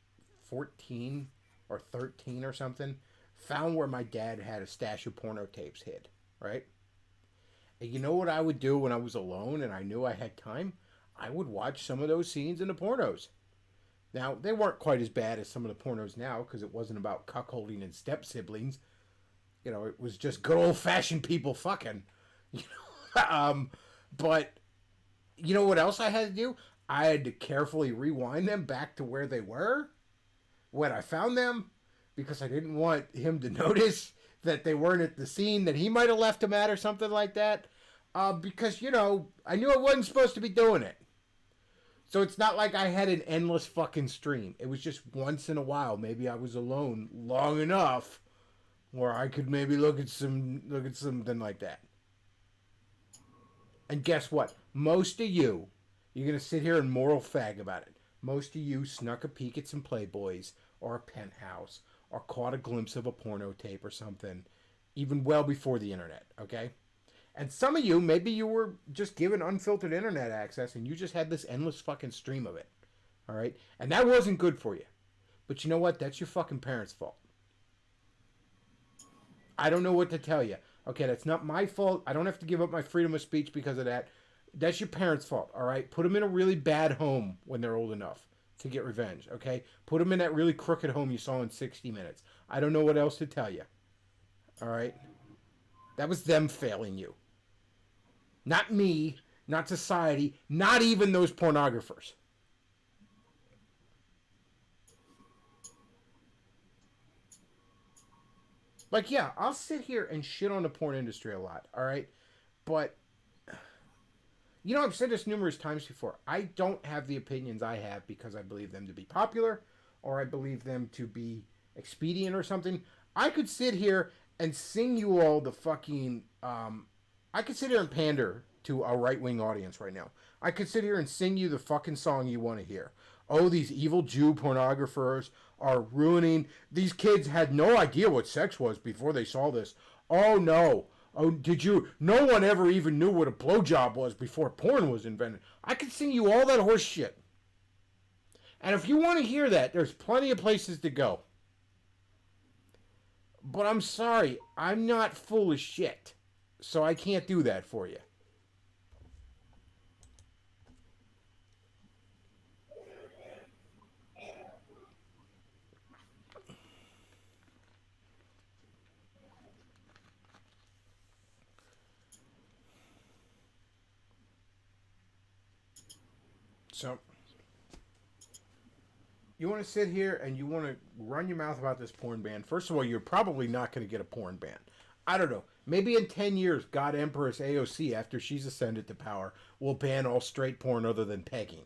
14 or 13 or something, found where my dad had a stash of porno tapes hid, right? And you know what I would do when I was alone and I knew I had time? I would watch some of those scenes in the pornos. Now, they weren't quite as bad as some of the pornos now because it wasn't about cuckolding and step-siblings. You know, it was just good old-fashioned people fucking. You know? But you know what else I had to do? I had to carefully rewind them back to where they were when I found them, because I didn't want him to notice that they weren't at the scene that he might have left them at or something like that. Because, you know, I knew I wasn't supposed to be doing it. So it's not like I had an endless fucking stream. It was just once in a while. Maybe I was alone long enough where I could maybe look at something like that. And guess what? Most of you, you're going to sit here and moral fag about it. Most of you snuck a peek at some Playboys or a Penthouse or caught a glimpse of a porno tape or something, even well before the internet, okay? And some of you, maybe you were just given unfiltered internet access and you just had this endless fucking stream of it, all right? And that wasn't good for you. But you know what? That's your fucking parents' fault. I don't know what to tell you. Okay, that's not my fault. I don't have to give up my freedom of speech because of that. That's your parents' fault, all right? Put them in a really bad home when they're old enough to get revenge, okay? Put them in that really crooked home you saw in 60 Minutes. I don't know what else to tell you, all right? That was them failing you. Not me, not society, not even those pornographers. Like, yeah, I'll sit here and shit on the porn industry a lot, all right? But, you know, I've said this numerous times before. I don't have the opinions I have because I believe them to be popular or I believe them to be expedient or something. I could sit here and sing you all the fucking... I could sit here and pander to a right-wing audience right now. I could sit here and sing you the fucking song you want to hear. Oh, these evil Jew pornographers are ruining... These kids had no idea what sex was before they saw this. Oh, no. Oh, did you... No one ever even knew what a blowjob was before porn was invented. I could sing you all that horse shit. And if you want to hear that, there's plenty of places to go. But I'm sorry, I'm not full of shit. So I can't do that for you. So, you want to sit here and you want to run your mouth about this porn ban. First of all, you're probably not going to get a porn ban. I don't know. Maybe in 10 years, God Empress AOC, after she's ascended to power, will ban all straight porn other than pegging.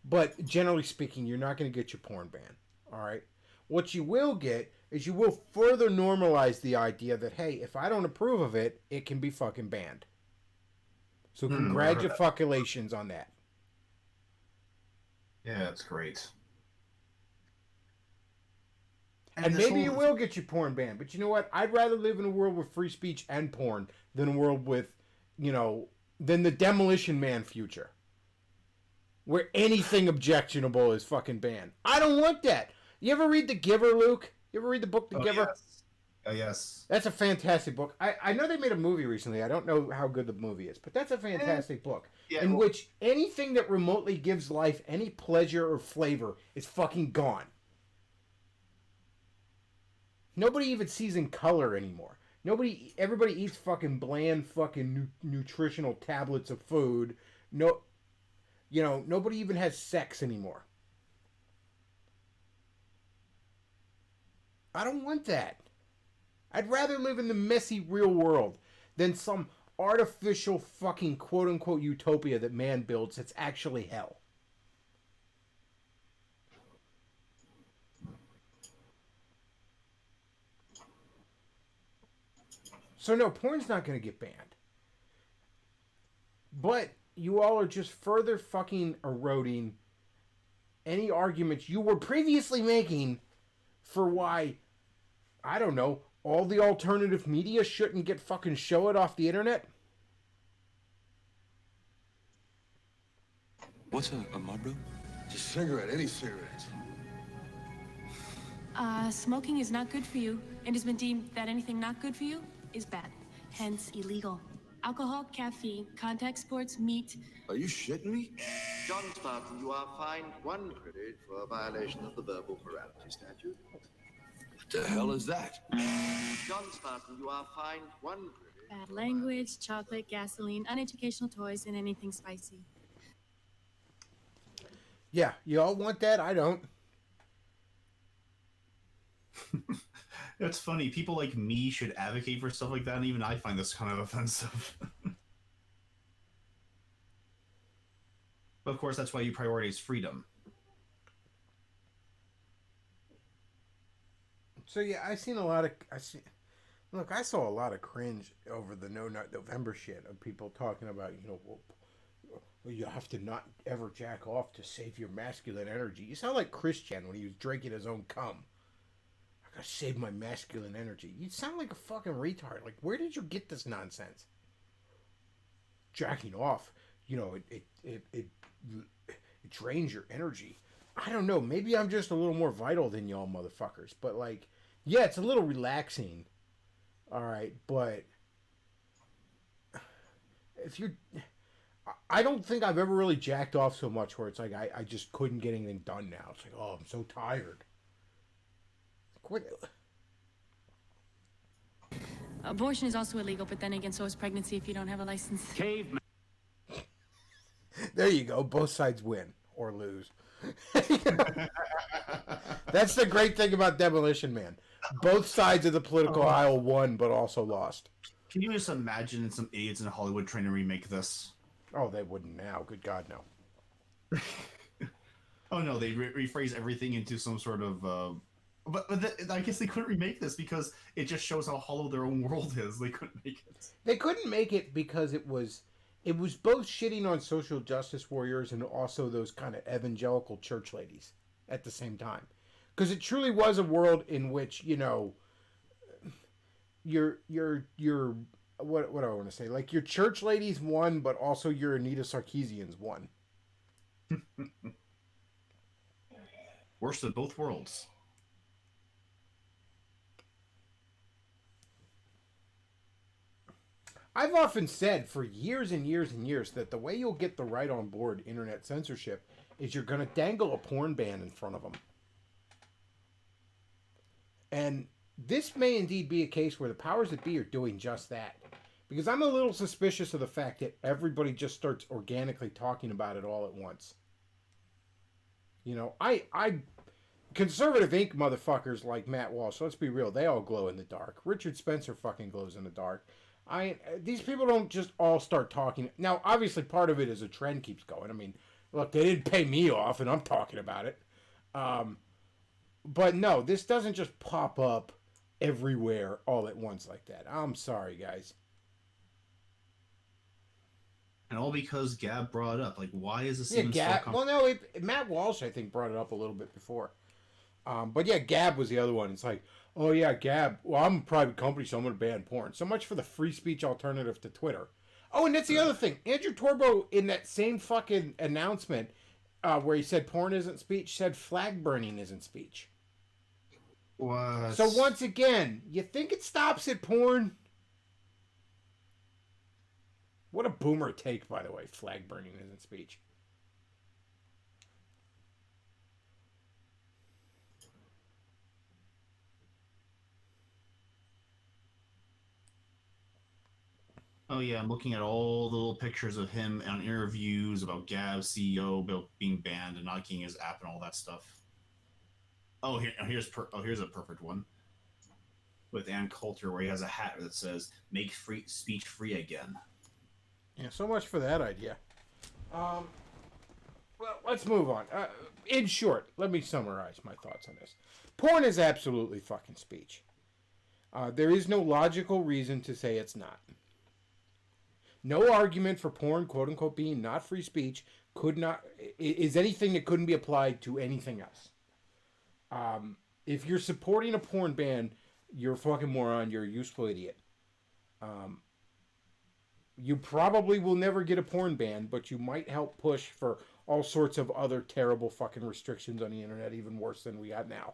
But generally speaking, you're not going to get your porn ban. All right? What you will get is you will further normalize the idea that, hey, if I don't approve of it, it can be fucking banned. So congratulations on that. Yeah, that's great. And maybe you will get your porn banned. But you know what? I'd rather live in a world with free speech and porn than a world with, than the Demolition Man future. Where anything objectionable is fucking banned. I don't want that. You ever read The Giver, Luke? You ever read the book The Giver? Yes. Yes. That's a fantastic book. I know they made a movie recently. I don't know how good the movie is, but that's a fantastic book. Yeah, in which anything that remotely gives life any pleasure or flavor is fucking gone. Nobody even sees in color anymore. Everybody eats fucking bland fucking nutritional tablets of food. Nobody even has sex anymore. I don't want that. I'd rather live in the messy real world than some artificial fucking quote-unquote utopia that man builds that's actually hell. So no, porn's not going to get banned. But you all are just further fucking eroding any arguments you were previously making for why, I don't know, all the alternative media shouldn't get fucking shown off the internet? What's a Marlboro? Just a cigarette, any cigarette. Smoking is not good for you. It has been deemed that anything not good for you is bad, hence illegal. Alcohol, caffeine, contact sports, meat. Are you shitting me? John Spartan, you are fined 1 credit for a violation of the verbal morality statute. What the hell is that? John Spartan, you are fined 1 credit. Bad language, chocolate, gasoline, uneducational toys, and anything spicy. Yeah, you all want that? I don't. It's funny. People like me should advocate for stuff like that, and even I find this kind of offensive. But of course, that's why you prioritize freedom. So yeah, I saw a lot of cringe over the No Nut November shit of people talking about, well, you have to not ever jack off to save your masculine energy. You sound like Christian when he was drinking his own cum. I gotta save my masculine energy. You sound like a fucking retard. Like, where did you get this nonsense? Jacking off, it drains your energy. I don't know. Maybe I'm just a little more vital than y'all motherfuckers. But, like, yeah, it's a little relaxing. All right, but if you're... I don't think I've ever really jacked off so much where it's like I just couldn't get anything done now. It's like, oh, I'm so tired. Quit. Abortion is also illegal, but then again, so is pregnancy if you don't have a license. Caveman. There you go. Both sides win or lose. That's the great thing about Demolition Man. Both sides of the political aisle won, but also lost. Can you just imagine some idiots in Hollywood trying to remake this? Oh, they wouldn't now. Good God, no. Oh no, they rephrase everything into some sort of. I guess they couldn't remake this because it just shows how hollow their own world is. They couldn't make it. They couldn't make it because it was both shitting on social justice warriors and also those kind of evangelical church ladies at the same time. Because it truly was a world in which, your what do I want to say? Like, your church ladies won, but also your Anita Sarkeesians won. Worst of both worlds. I've often said for years and years and years that the way you'll get the right on board internet censorship is you're going to dangle a porn ban in front of them. And this may indeed be a case where the powers that be are doing just that. Because I'm a little suspicious of the fact that everybody just starts organically talking about it all at once. I conservative Inc. motherfuckers like Matt Walsh, let's be real, they all glow in the dark. Richard Spencer fucking glows in the dark. These people don't just all start talking. Now, obviously, part of it is a trend keeps going. I mean, look, they didn't pay me off, and I'm talking about it. But no, this doesn't just pop up everywhere all at once like that. I'm sorry, guys. And all because Gab brought it up. Like, why is this Yeah, even Gab. so Well, no, Matt Walsh, I think, brought it up a little bit before. But yeah, Gab was the other one. It's like, oh yeah, Gab. Well, I'm a private company, so I'm going to ban porn. So much for the free speech alternative to Twitter. Oh, and that's the other thing. Andrew Torbo, in that same fucking announcement where he said porn isn't speech, said flag burning isn't speech. What? So once again, you think it stops at porn? What a boomer take, by the way. Flag burning isn't speech. Oh yeah, I'm looking at all the little pictures of him on interviews about Gab's CEO about being banned and not getting his app and all that stuff. Oh, here's a perfect one with Ann Coulter where he has a hat that says "Make free speech free again." Yeah, so much for that idea. Well, let's move on. In short, let me summarize my thoughts on this. Porn is absolutely fucking speech. There is no logical reason to say it's not. No argument for porn, quote unquote, being not free speech is anything that couldn't be applied to anything else. If you're supporting a porn ban, you're a fucking moron. You're a useful idiot. You probably will never get a porn ban, but you might help push for all sorts of other terrible fucking restrictions on the internet, even worse than we got now.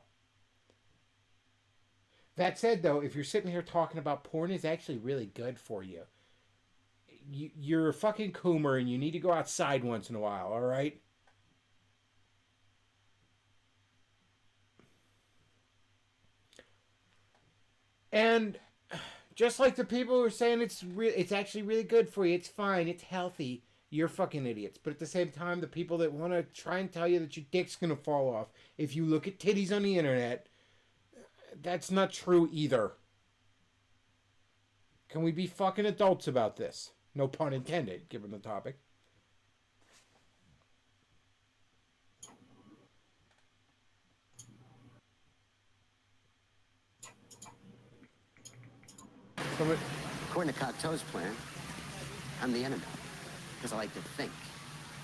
That said, though, if you're sitting here talking about porn is actually really good for you, you're a fucking coomer and you need to go outside once in a while, all right? And just like the people who are saying it's actually really good for you, it's fine, it's healthy, you're fucking idiots. But at the same time, the people that want to try and tell you that your dick's going to fall off if you look at titties on the internet, that's not true either. Can we be fucking adults about this? No pun intended, given the topic. According to Cocteau's plan, I'm the enemy. Because I like to think.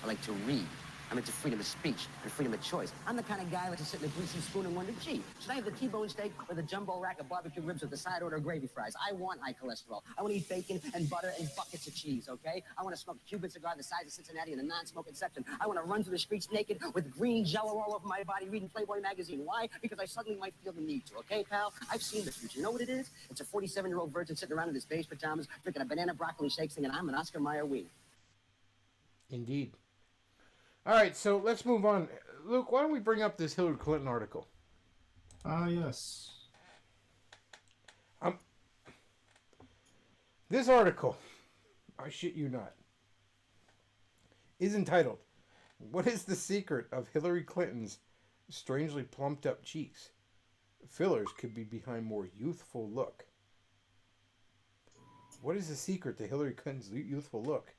I like to read. I'm into freedom of speech and freedom of choice. I'm the kind of guy who likes to sit in a greasy spoon and wonder, gee, should I have the T-bone steak or the jumbo rack of barbecue ribs with the side order gravy fries? I want high cholesterol. I want to eat bacon and butter and buckets of cheese, okay? I want to smoke a Cuban cigar the size of Cincinnati in a non-smoking section. I want to run through the streets naked with green Jell-O all over my body reading Playboy magazine. Why? Because I suddenly might feel the need to, okay, pal? I've seen the future. You know what it is? It's a 47-year-old virgin sitting around in his beige pajamas drinking a banana broccoli shake singing, I'm an Oscar Mayer wiener. Indeed. All right, so let's move on. Luke, why don't we bring up this Hillary Clinton article? Yes. This article, I shit you not, is entitled, "What is the secret of Hillary Clinton's strangely plumped up cheeks? Fillers could be behind more youthful look." What is the secret to Hillary Clinton's youthful look?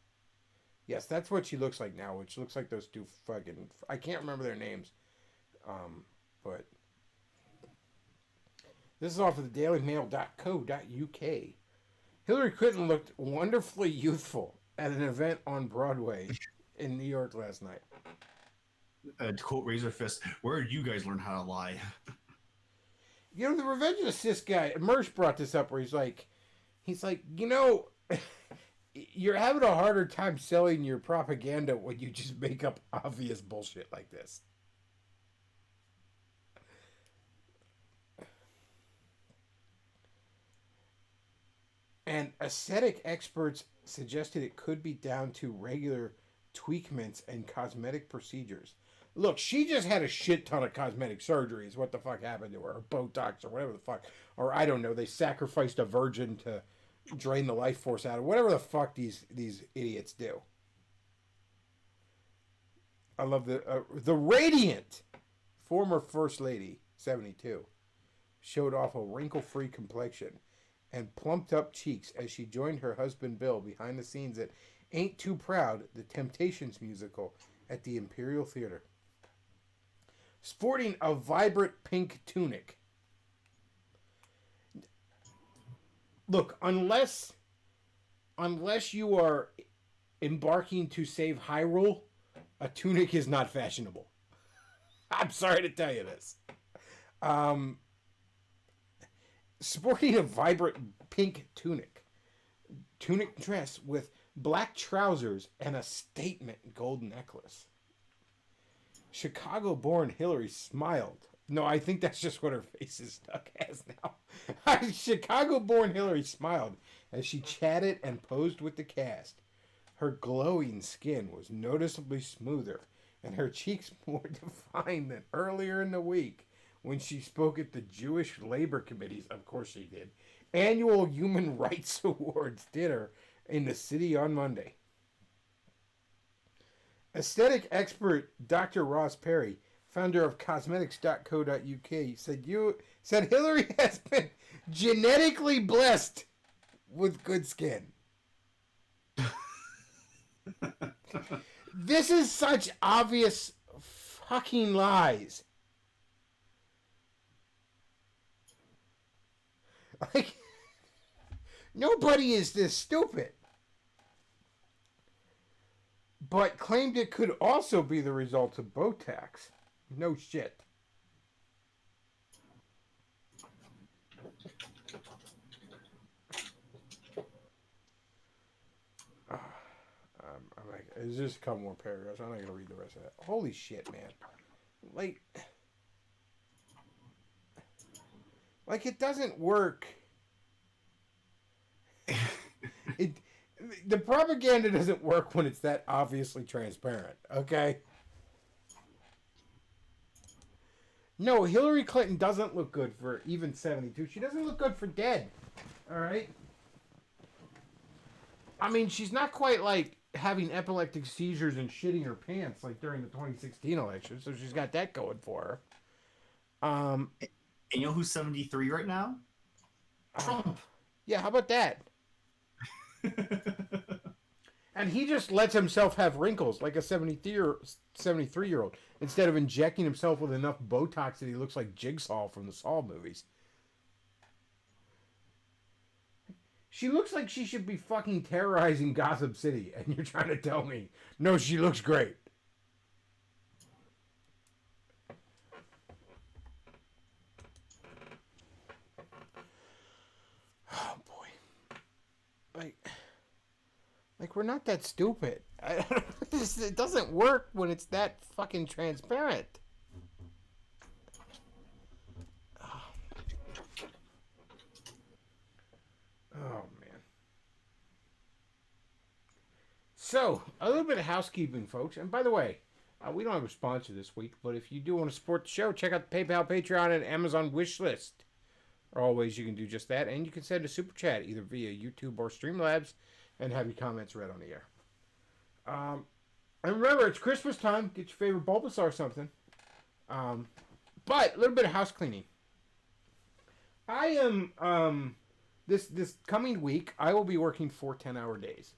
Yes, that's what she looks like now, which looks like those two fucking... I can't remember their names. But... This is off of the dailymail.co.uk. Hillary Clinton looked wonderfully youthful at an event on Broadway in New York last night. To quote Razor Fist, where did you guys learn how to lie? You know, the Revenge of the Sis guy, Mersh brought this up where he's like, you know... You're having a harder time selling your propaganda when you just make up obvious bullshit like this. And aesthetic experts suggested it could be down to regular tweakments and cosmetic procedures. Look, she just had a shit ton of cosmetic surgeries. What the fuck happened to her? Or Botox or whatever the fuck. Or I don't know, they sacrificed a virgin to drain the life force out of whatever the fuck these idiots do. I love the radiant former First Lady 72 showed off a wrinkle-free complexion and plumped up cheeks as she joined her husband Bill behind the scenes at Ain't Too Proud, the Temptations musical at the Imperial Theater. Sporting a vibrant pink tunic. Look, unless you are embarking to save Hyrule, a tunic is not fashionable. I'm sorry to tell you this. Sporting a vibrant pink tunic dress with black trousers and a statement gold necklace. Chicago-born Hillary smiled. No, I think that's just what her face is stuck as now. Chicago-born Hillary smiled as she chatted and posed with the cast. Her glowing skin was noticeably smoother, and her cheeks more defined than earlier in the week when she spoke at the Jewish Labor Committee's, of course she did, annual Human Rights Awards dinner in the city on Monday. Aesthetic expert Dr. Ross Perry, founder of cosmetics.co.uk, said Hillary has been genetically blessed with good skin. This is such obvious fucking lies. Like, nobody is this stupid. But claimed it could also be the result of Botox. No shit. I'm like, there's just a couple more paragraphs. I'm not going to read the rest of that. Holy shit, man. Like it doesn't work. The propaganda doesn't work when it's that obviously transparent, okay? No, Hillary Clinton doesn't look good for even 72. She doesn't look good for dead, all right? I mean, she's not quite like having epileptic seizures and shitting her pants like during the 2016 election, so she's got that going for her. And you know who's 73 right now? Trump. Yeah, how about that? And he just lets himself have wrinkles like a 73-year-old instead of injecting himself with enough Botox that he looks like Jigsaw from the Saw movies. She looks like she should be fucking terrorizing Gotham City, and you're trying to tell me, no, she looks great. Oh, boy. Like we're not that stupid. It doesn't work when it's that fucking transparent. Oh, man. So, a little bit of housekeeping, folks. And by the way, we don't have a sponsor this week, but if you do want to support the show, check out the PayPal, Patreon, and Amazon wish list. There are all ways you can do just that. And you can send a super chat either via YouTube or Streamlabs and have your comments read on the air. And remember, it's Christmas time. Get your favorite Bulbasaur or something. But a little bit of house cleaning. I am this coming week. I will be working 4 10-hour days,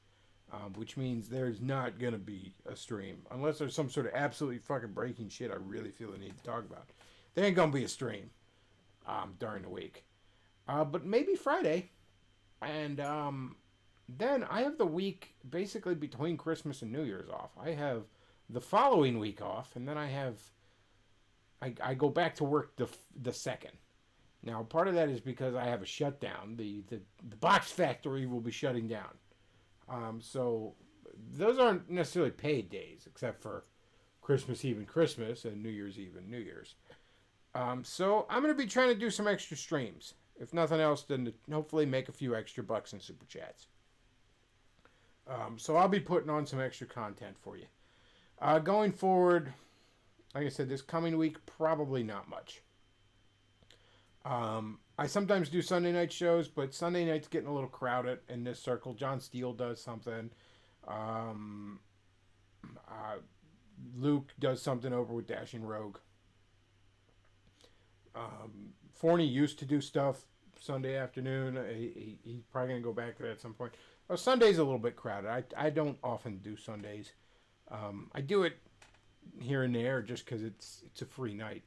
which means there's not gonna be a stream unless there's some sort of absolutely fucking breaking shit I really feel the need to talk about. There ain't gonna be a stream during the week, but maybe Friday, and then I have the week basically between Christmas and New Year's off. I have the following week off, and then I go back to work the second. Now, part of that is because I have a shutdown. The box factory will be shutting down. So those aren't necessarily paid days, except for Christmas Eve and Christmas and New Year's Eve and New Year's. So I'm going to be trying to do some extra streams. If nothing else, then to hopefully make a few extra bucks in Super Chats. So I'll be putting on some extra content for you. Going forward, like I said, this coming week, probably not much. I sometimes do Sunday night shows, but Sunday night's getting a little crowded in this circle. John Steele does something. Luke does something over with Dashing Rogue. Forney used to do stuff Sunday afternoon. He's probably gonna go back to that at some point. Oh, Sunday's a little bit crowded. I don't often do Sundays. I do it here and there just because it's a free night,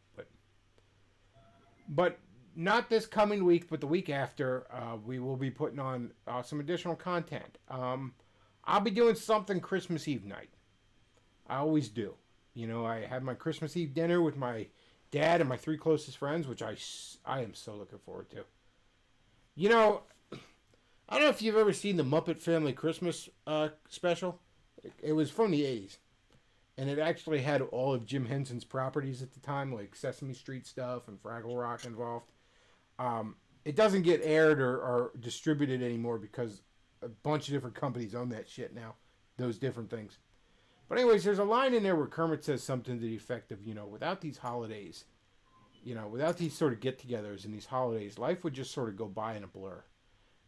but not this coming week, but the week after. We will be putting on some additional content. I'll be doing something Christmas Eve night. I always do. You know, I have my Christmas Eve dinner with my dad and my 3 closest friends, which I am so looking forward to. You know, I don't know if you've ever seen the Muppet Family Christmas special. It was from the 80s. And it actually had all of Jim Henson's properties at the time, like Sesame Street stuff and Fraggle Rock involved. It doesn't get aired or distributed anymore because a bunch of different companies own that shit now. Those different things. But anyways, there's a line in there where Kermit says something to the effect of, you know, without these holidays, you know, without these sort of get-togethers and these holidays, life would just sort of go by in a blur.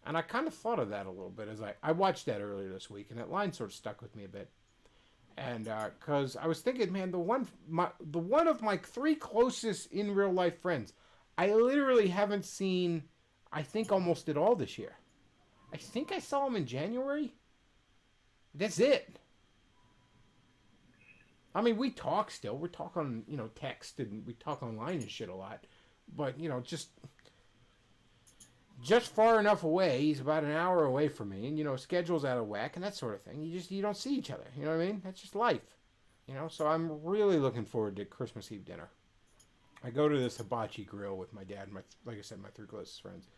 And I kind of thought of that a little bit as I watched that earlier this week, and that line sort of stuck with me a bit. And because I was thinking, man, the one of my 3 closest in real life friends, I literally haven't seen, I think, almost at all this year. I think I saw him in January. That's it. I mean, we talk still. We talk on, you know, text, and we talk online and shit a lot. But, you know, just far enough away. He's about an hour away from me, and, you know, schedule's out of whack and that sort of thing. You don't see each other. You know what I mean? That's just life. You know, so I'm really looking forward to Christmas Eve dinner. I go to this hibachi grill with my dad and like I said, my 3 closest friends.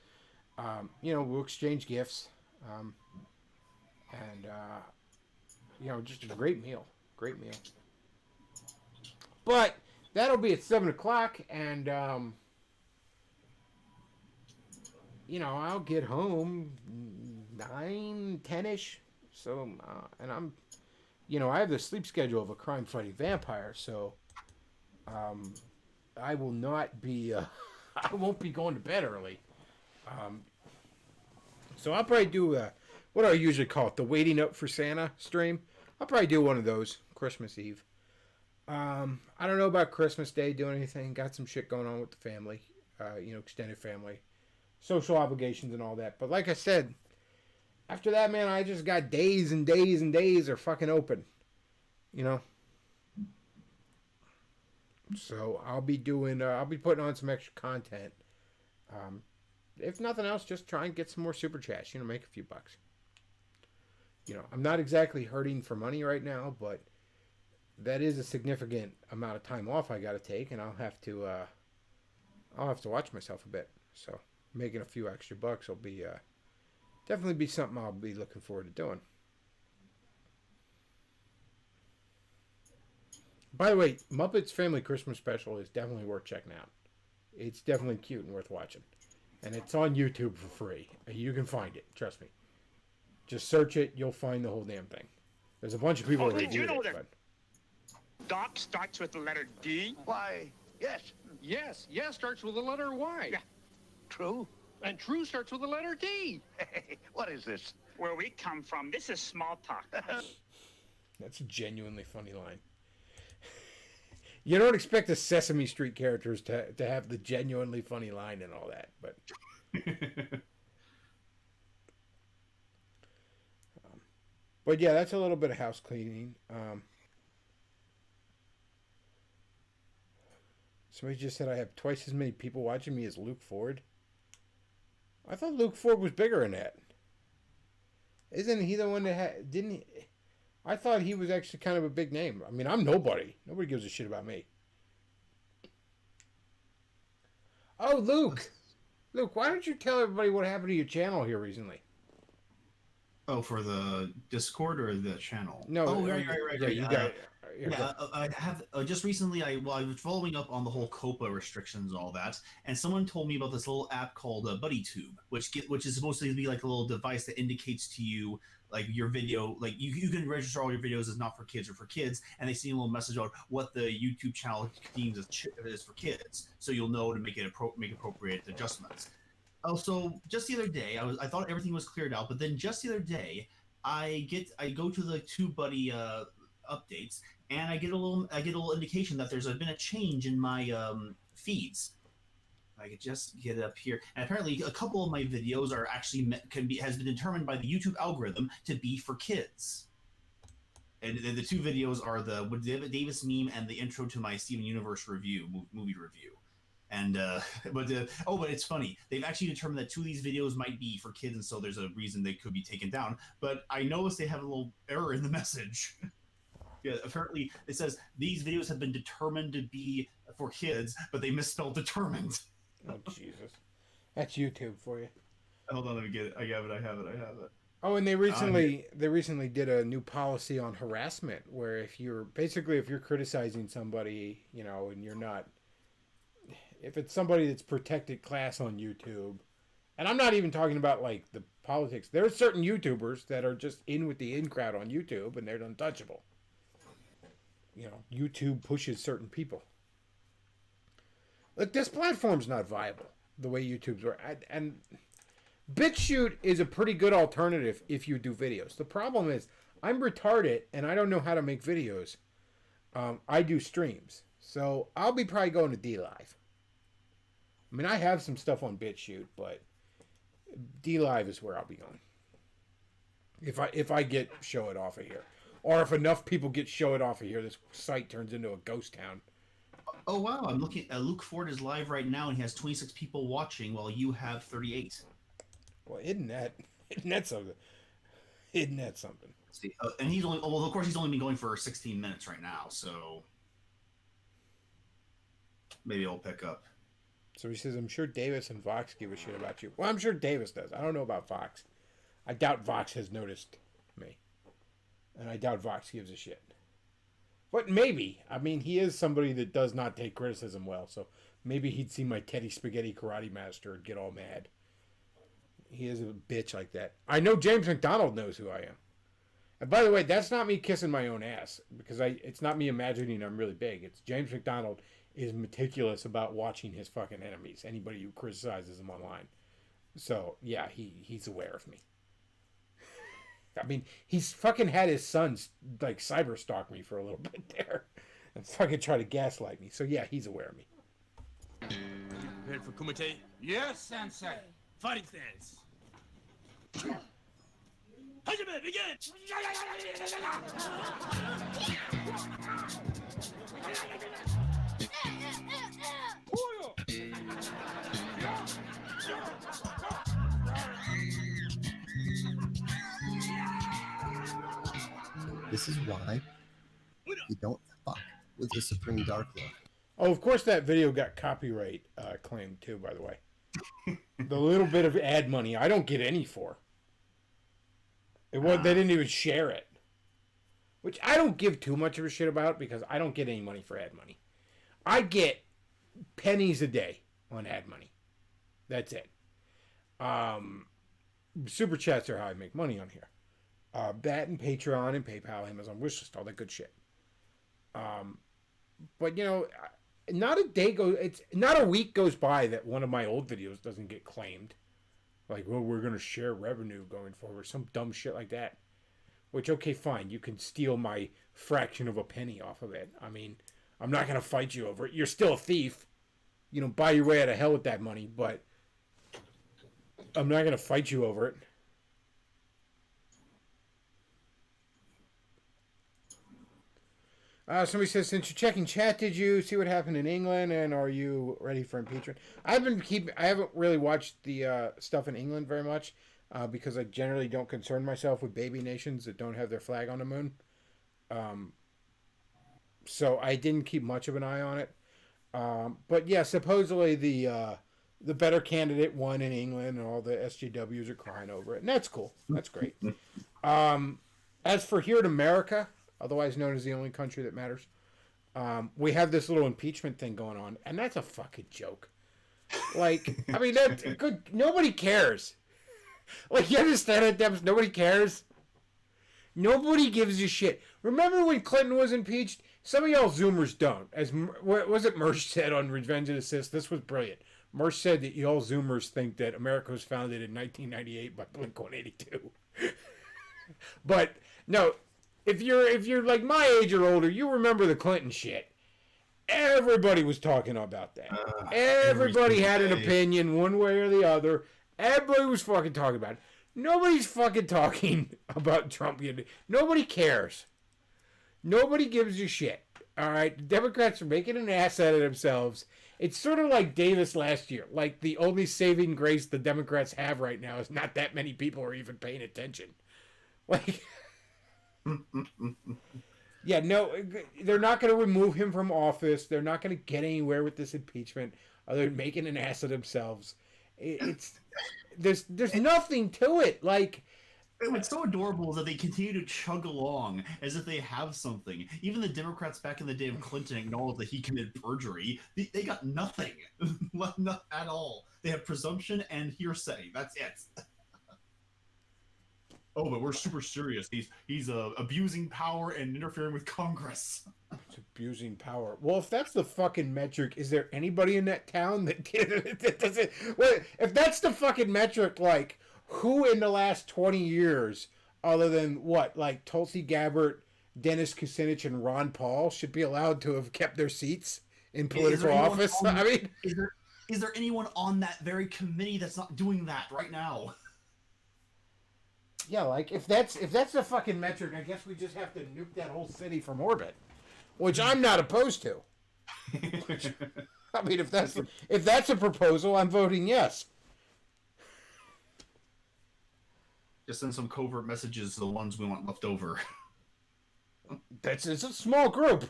You know, we'll exchange gifts. And, you know, just a great meal. Great meal. But that'll be at 7 o'clock, and, you know, I'll get home 9, 10-ish. So, and I'm, you know, I have the sleep schedule of a crime-fighting vampire, so, I will not be, I won't be going to bed early. So I'll probably do, what do I usually call it, the Waiting Up for Santa stream. I'll probably do one of those Christmas Eve. I don't know about Christmas Day doing anything. Got some shit going on with the family, you know, extended family, social obligations and all that. But like I said, after that, man, I just got days and days and days are fucking open, you know. So I'll be doing, I'll be putting on some extra content. If nothing else, just try and get some more super chats, you know, make a few bucks. You know, I'm not exactly hurting for money right now, but that is a significant amount of time off I got to take, and I'll have to watch myself a bit. So making a few extra bucks will be definitely be something I'll be looking forward to doing. By the way, Muppets Family Christmas Special is definitely worth checking out. It's definitely cute and worth watching, and it's on YouTube for free. You can find it. Trust me. Just search it. You'll find the whole damn thing. There's a bunch of people that do it. But Doc starts with the letter D? Why, yes. Yes starts with the letter Y. Yeah. True. And true starts with the letter D. Hey, what is this? Where we come from, this is small talk. That's a genuinely funny line. You don't expect the Sesame Street characters to have the genuinely funny line and all that, but... But yeah, that's a little bit of house cleaning. Somebody just said I have twice as many people watching me as Luke Ford. I thought Luke Ford was bigger than that. Isn't he the one that didn't he? I thought he was actually kind of a big name. I mean, I'm nobody. Nobody gives a shit about me. Oh, Luke. Luke, why don't you tell everybody what happened to your channel here recently? Oh, for the Discord or the channel? No. Oh, right. Yeah, you got it. Yeah, I have just recently. I was following up on the whole COPA restrictions, and all that, and someone told me about this little app called BuddyTube, which is supposed to be like a little device that indicates to you like your video, like you can register all your videos as not for kids or for kids, and they see a little message about what the YouTube channel deems as for kids, so you'll know to make appropriate adjustments. Also, just the other day, I thought everything was cleared out, but then just the other day, I go to the TubeBuddy updates, and I get a little indication that there's been a change in my feeds. I could just get it up here. And apparently, a couple of my videos are actually has been determined by the YouTube algorithm to be for kids. And the two videos are the David Davis meme and the intro to my Steven Universe review, movie review. And but it's funny. They've actually determined that two of these videos might be for kids, and so there's a reason they could be taken down. But I noticed they have a little error in the message. Yeah, apparently it says these videos have been determined to be for kids, but they misspelled determined. Oh Jesus, that's YouTube for you. Hold on, let me get it. I have it. Oh, and they recently did a new policy on harassment, where if you're criticizing somebody, you know, and you're not, if it's somebody that's protected class on YouTube, and I'm not even talking about like the politics. There are certain YouTubers that are just in with the in crowd on YouTube, and they're untouchable. You know, YouTube pushes certain people. Look, this platform's not viable the way YouTube's work. And BitChute is a pretty good alternative if you do videos. The problem is I'm retarded and I don't know how to make videos. I do streams. So I'll be probably going to DLive. I mean, I have some stuff on BitChute, but DLive is where I'll be going. If I get Show It Off of here. Or if enough people get Show It Off of here, this site turns into a ghost town. Oh, wow. I'm looking at Luke Ford is live right now, and he has 26 people watching while you have 38. Well, isn't that something? Isn't that something? See, and he's only, well, of course, he's only been going for 16 minutes right now, so maybe it'll pick up. So he says, I'm sure Davis and Vox give a shit about you. Well, I'm sure Davis does. I don't know about Vox. I doubt Vox has noticed me. And I doubt Vox gives a shit. But maybe. I mean, he is somebody that does not take criticism well. So maybe he'd see my Teddy Spaghetti Karate Master and get all mad. He is a bitch like that. I know James McDonald knows who I am. And by the way, that's not me kissing my own ass. Because it's not me imagining I'm really big. It's James McDonald is meticulous about watching his fucking enemies. Anybody who criticizes him online. So, yeah, he's aware of me. I mean, he's fucking had his sons, like, cyber stalk me for a little bit there. And fucking try to gaslight me. So, yeah, he's aware of me. Are you prepared for Kumite? Yes, Sensei. Fighting stance. Hajime, begin! This is why you don't fuck with the Supreme Dark Lord. Oh, of course that video got copyright claimed too, by the way. The little bit of ad money I don't get any for. They didn't even share it. Which I don't give too much of a shit about because I don't get any money for ad money. I get pennies a day on ad money. That's it. Super chats are how I make money on here. That and Patreon and PayPal, Amazon wishlist, all that good shit. But you know, not a week goes by that one of my old videos doesn't get claimed. Like, well, we're gonna share revenue going forward, some dumb shit like that. Which, okay, fine, you can steal my fraction of a penny off of it. I mean, I'm not gonna fight you over it. You're still a thief. You know, buy your way out of hell with that money, but I'm not gonna fight you over it. Somebody says, since you're checking chat, did you see what happened in England, and are you ready for impeachment? I haven't really watched the stuff in England very much because I generally don't concern myself with baby nations that don't have their flag on the moon. So I didn't keep much of an eye on it. But yeah, supposedly the better candidate won in England, and all the SJWs are crying over it, and that's cool. That's great. As for here in America, otherwise known as the only country that matters, we have this little impeachment thing going on, and that's a fucking joke. Like, I mean, that's good. Nobody cares. Like, you understand it, Debs? Nobody cares. Nobody gives a shit. Remember when Clinton was impeached? Some of y'all Zoomers don't. As what was it Mersh said on Revenge and Assist? This was brilliant. Mersh said that y'all Zoomers think that America was founded in 1998 by Blink-182. But no. If you're like my age or older, you remember the Clinton shit. everybody was talking about that. Everybody had an opinion one way or the other. Everybody was fucking talking about it. Nobody's fucking talking about Trump. Nobody cares. Nobody gives a shit. All right? The Democrats are making an ass out of themselves. It's sort of like Davis last year. Like, the only saving grace the Democrats have right now is not that many people are even paying attention. Like, yeah, no, they're not going to remove him from office. They're not going to get anywhere with this impeachment other than making an ass of themselves. There's nothing to it. Like, what's so adorable is that they continue to chug along as if they have something. Even the Democrats back in the day of Clinton acknowledged that he committed perjury. They got nothing, not at all. They have presumption and hearsay. That's it. Oh, but we're super serious. He's abusing power and interfering with Congress. It's abusing power. Well, if that's the fucking metric, is there anybody in that town that doesn't? Well, if that's the fucking metric, like, who in the last 20 years, other than what, like Tulsi Gabbard, Dennis Kucinich, and Ron Paul, should be allowed to have kept their seats in political office? I mean, is there anyone on that very committee that's not doing that right now? Yeah, like, if that's the fucking metric, I guess we just have to nuke that whole city from orbit, which I'm not opposed to. I mean, if that's a proposal, I'm voting yes. Just send some covert messages to the ones we want left over. It's a small group.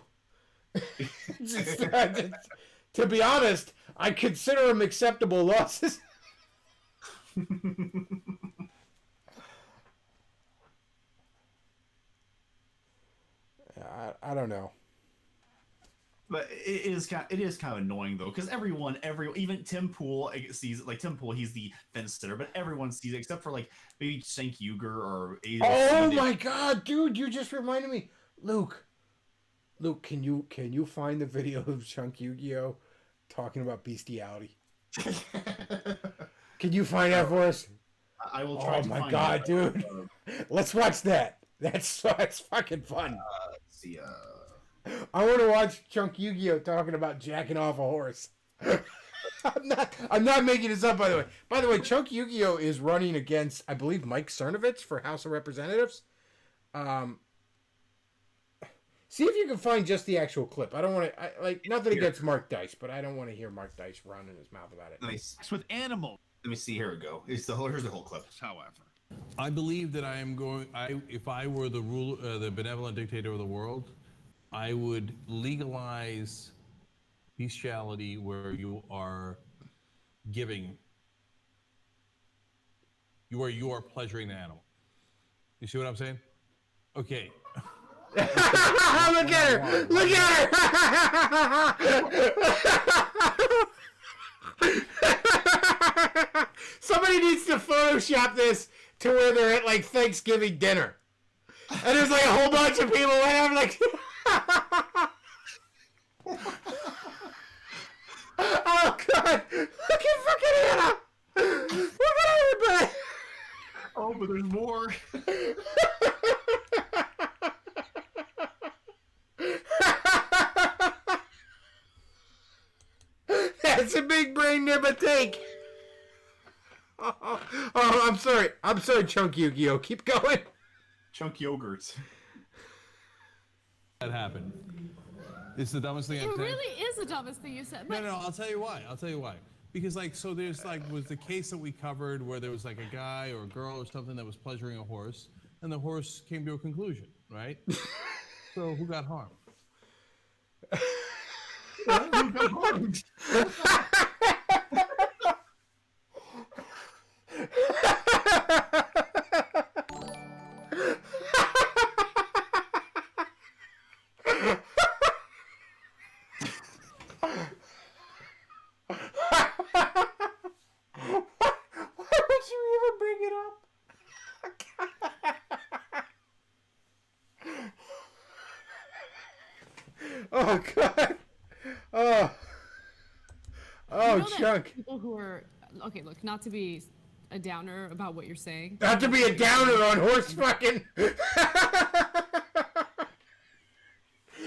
To be honest, I consider them acceptable losses. I don't know. But it is kind of annoying though, because everyone, even Tim Pool sees it. Like Tim Pool, he's the fence sitter, but everyone sees it except for like maybe Cenk Uygur or AOC. Oh my god, dude! You just reminded me, Luke, can you find the video of Cenk Uygur talking about bestiality? Can you find that for us? I will try. Oh my god, dude! Let's watch that. That's fucking fun. Let's see. I want to watch Cenk Uygur talking about jacking off a horse. I'm not making this up, by the way. By the way, Cenk Uygur is running against, I believe, Mike Cernovich for House of Representatives. See if you can find just the actual clip. I don't want to, nothing against Mark Dice, but I don't want to hear Mark Dice running his mouth about it. Nice. With animals. Let me see. Here we go. Here's the whole clip. However, I believe that if I were the benevolent dictator of the world, I would legalize bestiality where you are giving, where you are pleasuring the animal. You see what I'm saying? Okay. Look at her! Look at her! Somebody needs to Photoshop this to where they're at like Thanksgiving dinner, and there's like a whole bunch of people and I'm like. Oh god! Look at fucking Anna! Look at everybody! Oh, but there's more. That's a big brain nibba take. Oh, I'm sorry. I'm sorry, Cenk Uygur. Keep going. Chunk yogurts. That happened. It's the dumbest thing I've said. It really is the dumbest thing you said. No, I'll tell you why. Because there's was the case that we covered where there was like a guy or a girl or something that was pleasuring a horse, and the horse came to a conclusion, right? So who got harmed? Who got harmed? Oh god! Oh, Chuck. People who are okay. Look, not to be a downer about what you're saying. Not to be a downer on horse fucking.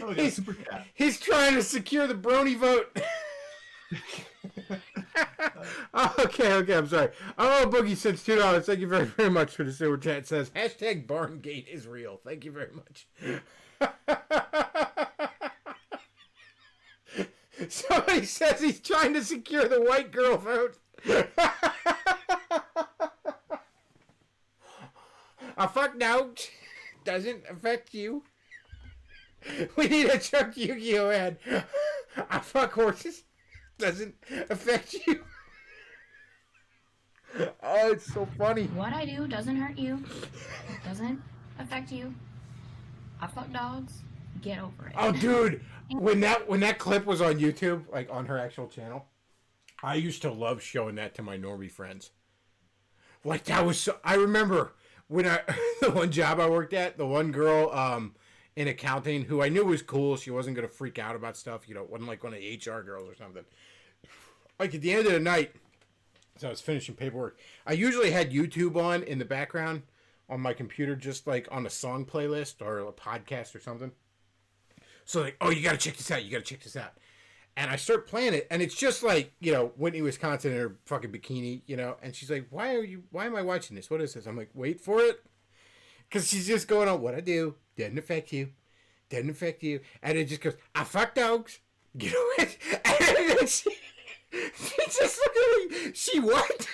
we got a super chat. He's trying to secure the brony vote. Okay, I'm sorry. Oh, Boogie sends $2. Thank you very, very much for the super chat. It says hashtag Barngate is real. Thank you very much. Somebody says he's trying to secure the white girl vote. A fuck no doesn't affect you. We need a Chuck Yu-Gi-Oh ad. A fuck horses doesn't affect you. Oh, it's so funny. What I do doesn't hurt you. Doesn't affect you. I fuck dogs. Get over it. Oh, dude, when that clip was on YouTube, like on her actual channel, I used to love showing that to my normie friends. Like that was so. I remember when the one job I worked at, the one girl in accounting who I knew was cool. She wasn't gonna freak out about stuff. You know, wasn't like one of the HR girls or something. Like at the end of the night, as I was finishing paperwork, I usually had YouTube on in the background on my computer, just like on a song playlist or a podcast or something. So like, oh, you gotta check this out. You gotta check this out. And I start playing it, and it's just like, you know, Whitney, Wisconsin in her fucking bikini, you know. And she's like, why am I watching this? What is this? I'm like, wait for it. Because she's just going on, what I do doesn't affect you. Doesn't affect you. And it just goes, I fuck dogs. Get away. And then she just looked at me. She what?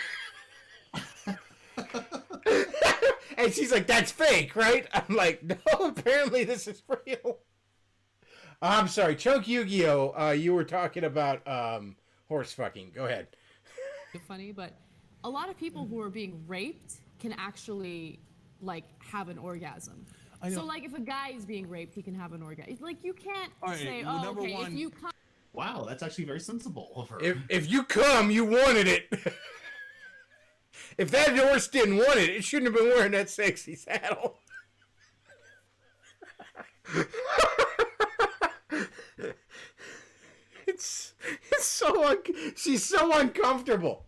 And she's like, that's fake, right? I'm like, no, apparently this is real. I'm sorry, Choke Yu-Gi-Oh! You were talking about horse fucking. Go ahead. Funny, but a lot of people who are being raped can actually like have an orgasm. So like if a guy is being raped, he can have an orgasm. Like you can't say, oh, okay, if you come. Wow, that's actually very sensible of her. If you come, you wanted it. If that horse didn't want it, it shouldn't have been wearing that sexy saddle. It's so she's so uncomfortable.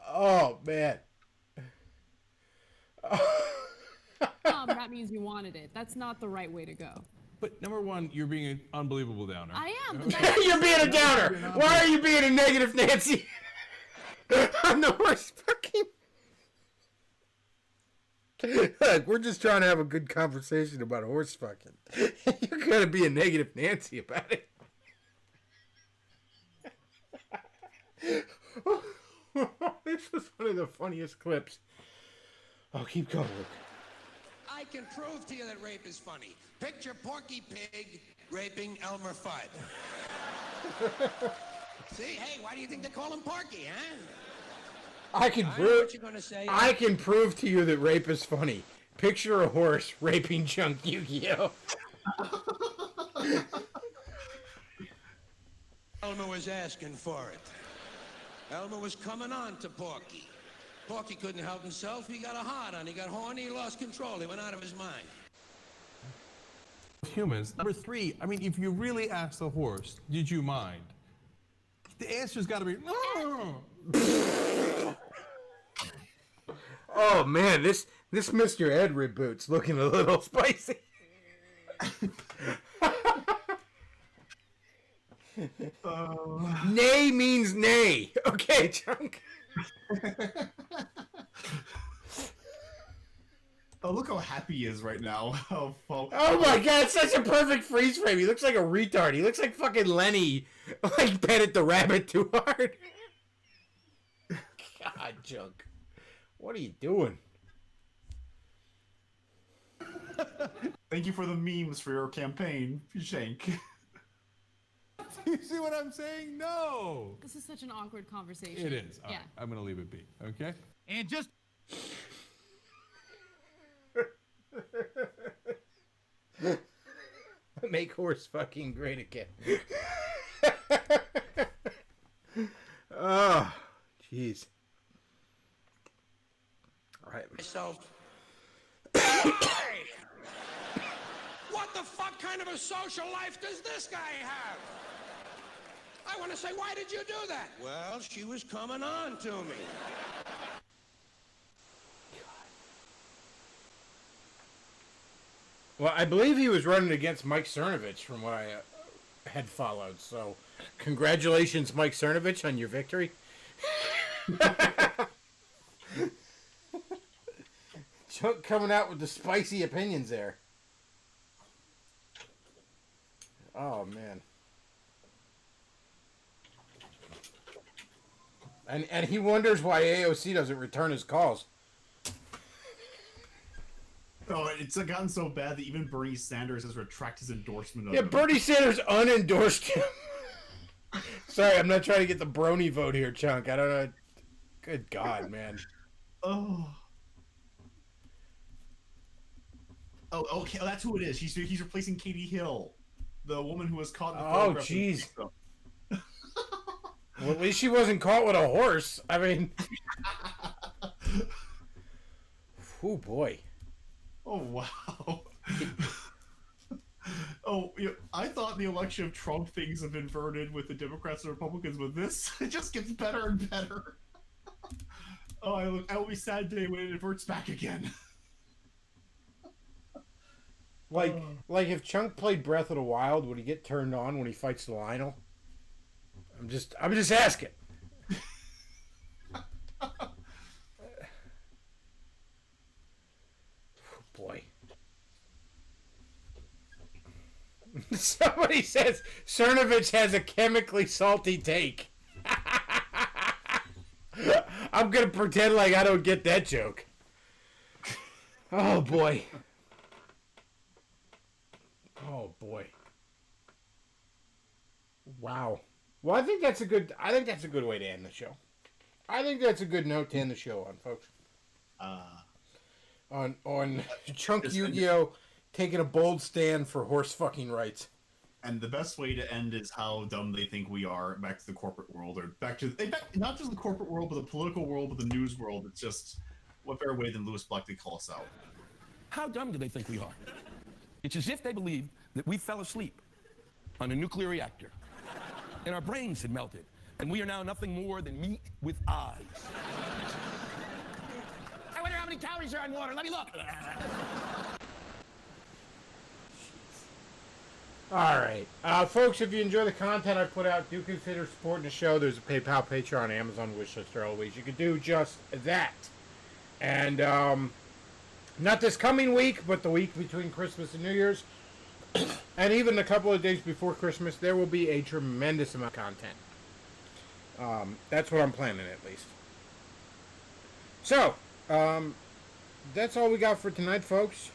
Oh man. That means you wanted it. That's not the right way to go. But number one, you're being an unbelievable downer. I am. You're being a downer. Why are you being a negative Nancy? I'm the worst fucking. Look, we're just trying to have a good conversation about horse fucking. You're gonna be a negative Nancy about it. This was one of the funniest clips. Oh, keep going, Luke. I can prove to you that rape is funny. Picture Porky Pig raping Elmer Fudd. See, hey, why do you think they call him Porky, huh? I can prove to you that rape is funny. Picture a horse raping Chunk Yu-Gi-Oh. Elmer was asking for it. Elmer was coming on to Porky. Porky couldn't help himself. He got a hard on. He got horny. He lost control. He went out of his mind. Humans. Number three, I mean, if you really ask the horse, did you mind? The answer's got to be no. Oh man, this Mr. Ed reboot's looking a little spicy. Nay means nay. Okay, Chunk. Oh, look how happy he is right now. Oh my god, it's such a perfect freeze frame. He looks like a retard. He looks like fucking Lenny. Like petted the rabbit too hard. God, Chunk. What are you doing? Thank you for the memes for your campaign, Shank. You see what I'm saying? No. This is such an awkward conversation. It is. All right, I'm going to leave it be. Okay? And just... Make horse fucking great again. Oh, jeez. All right. Myself. What the fuck kind of a social life does this guy have? I want to say, why did you do that? Well, she was coming on to me. Well, I believe he was running against Mike Cernovich from what I had followed. So, congratulations, Mike Cernovich, on your victory. Chuck coming out with the spicy opinions there. Oh, man. And he wonders why AOC doesn't return his calls. Oh, it's gotten so bad that even Bernie Sanders has retracted his endorsement of Yeah, him. Bernie Sanders unendorsed him. Sorry, I'm not trying to get the brony vote here, Chunk. I don't know. Good God, man. Oh, okay. Oh, that's who it is. He's replacing Katie Hill, the woman who was caught in the photograph. Oh, jeez. Well, at least she wasn't caught with a horse. I mean... Oh, boy. Oh, wow. I thought the election of Trump things have inverted with the Democrats and Republicans, but this, it just gets better and better. Oh, I will be sad today when it inverts back again. Like if Chunk played Breath of the Wild, would he get turned on when he fights Lionel? I'm just asking. Boy. Somebody says Cernovich has a chemically salty take. I'm gonna pretend like I don't get that joke. Oh boy. Oh boy. Wow. Well, I think that's a good way to end the show. I think that's a good note to end the show on, folks. On Chunk Yu-Gi-Oh! Taking a bold stand for horse fucking rights. And the best way to end is how dumb they think we are back to the corporate world, or not just the corporate world, but the political world, but the news world. It's just, what better way than Lewis Black to call us out? How dumb do they think we are? It's as if they believe that we fell asleep on a nuclear reactor, and our brains had melted, and we are now nothing more than meat with eyes. I wonder how many calories are in water. Let me look. All right. Folks, if you enjoy the content I put out, do consider supporting the show. There's a PayPal, Patreon, Amazon wishlist always. You can do just that. And not this coming week, but the week between Christmas and New Year's, and even a couple of days before Christmas, there will be a tremendous amount of content. That's what I'm planning, at least. So, that's all we got for tonight, folks.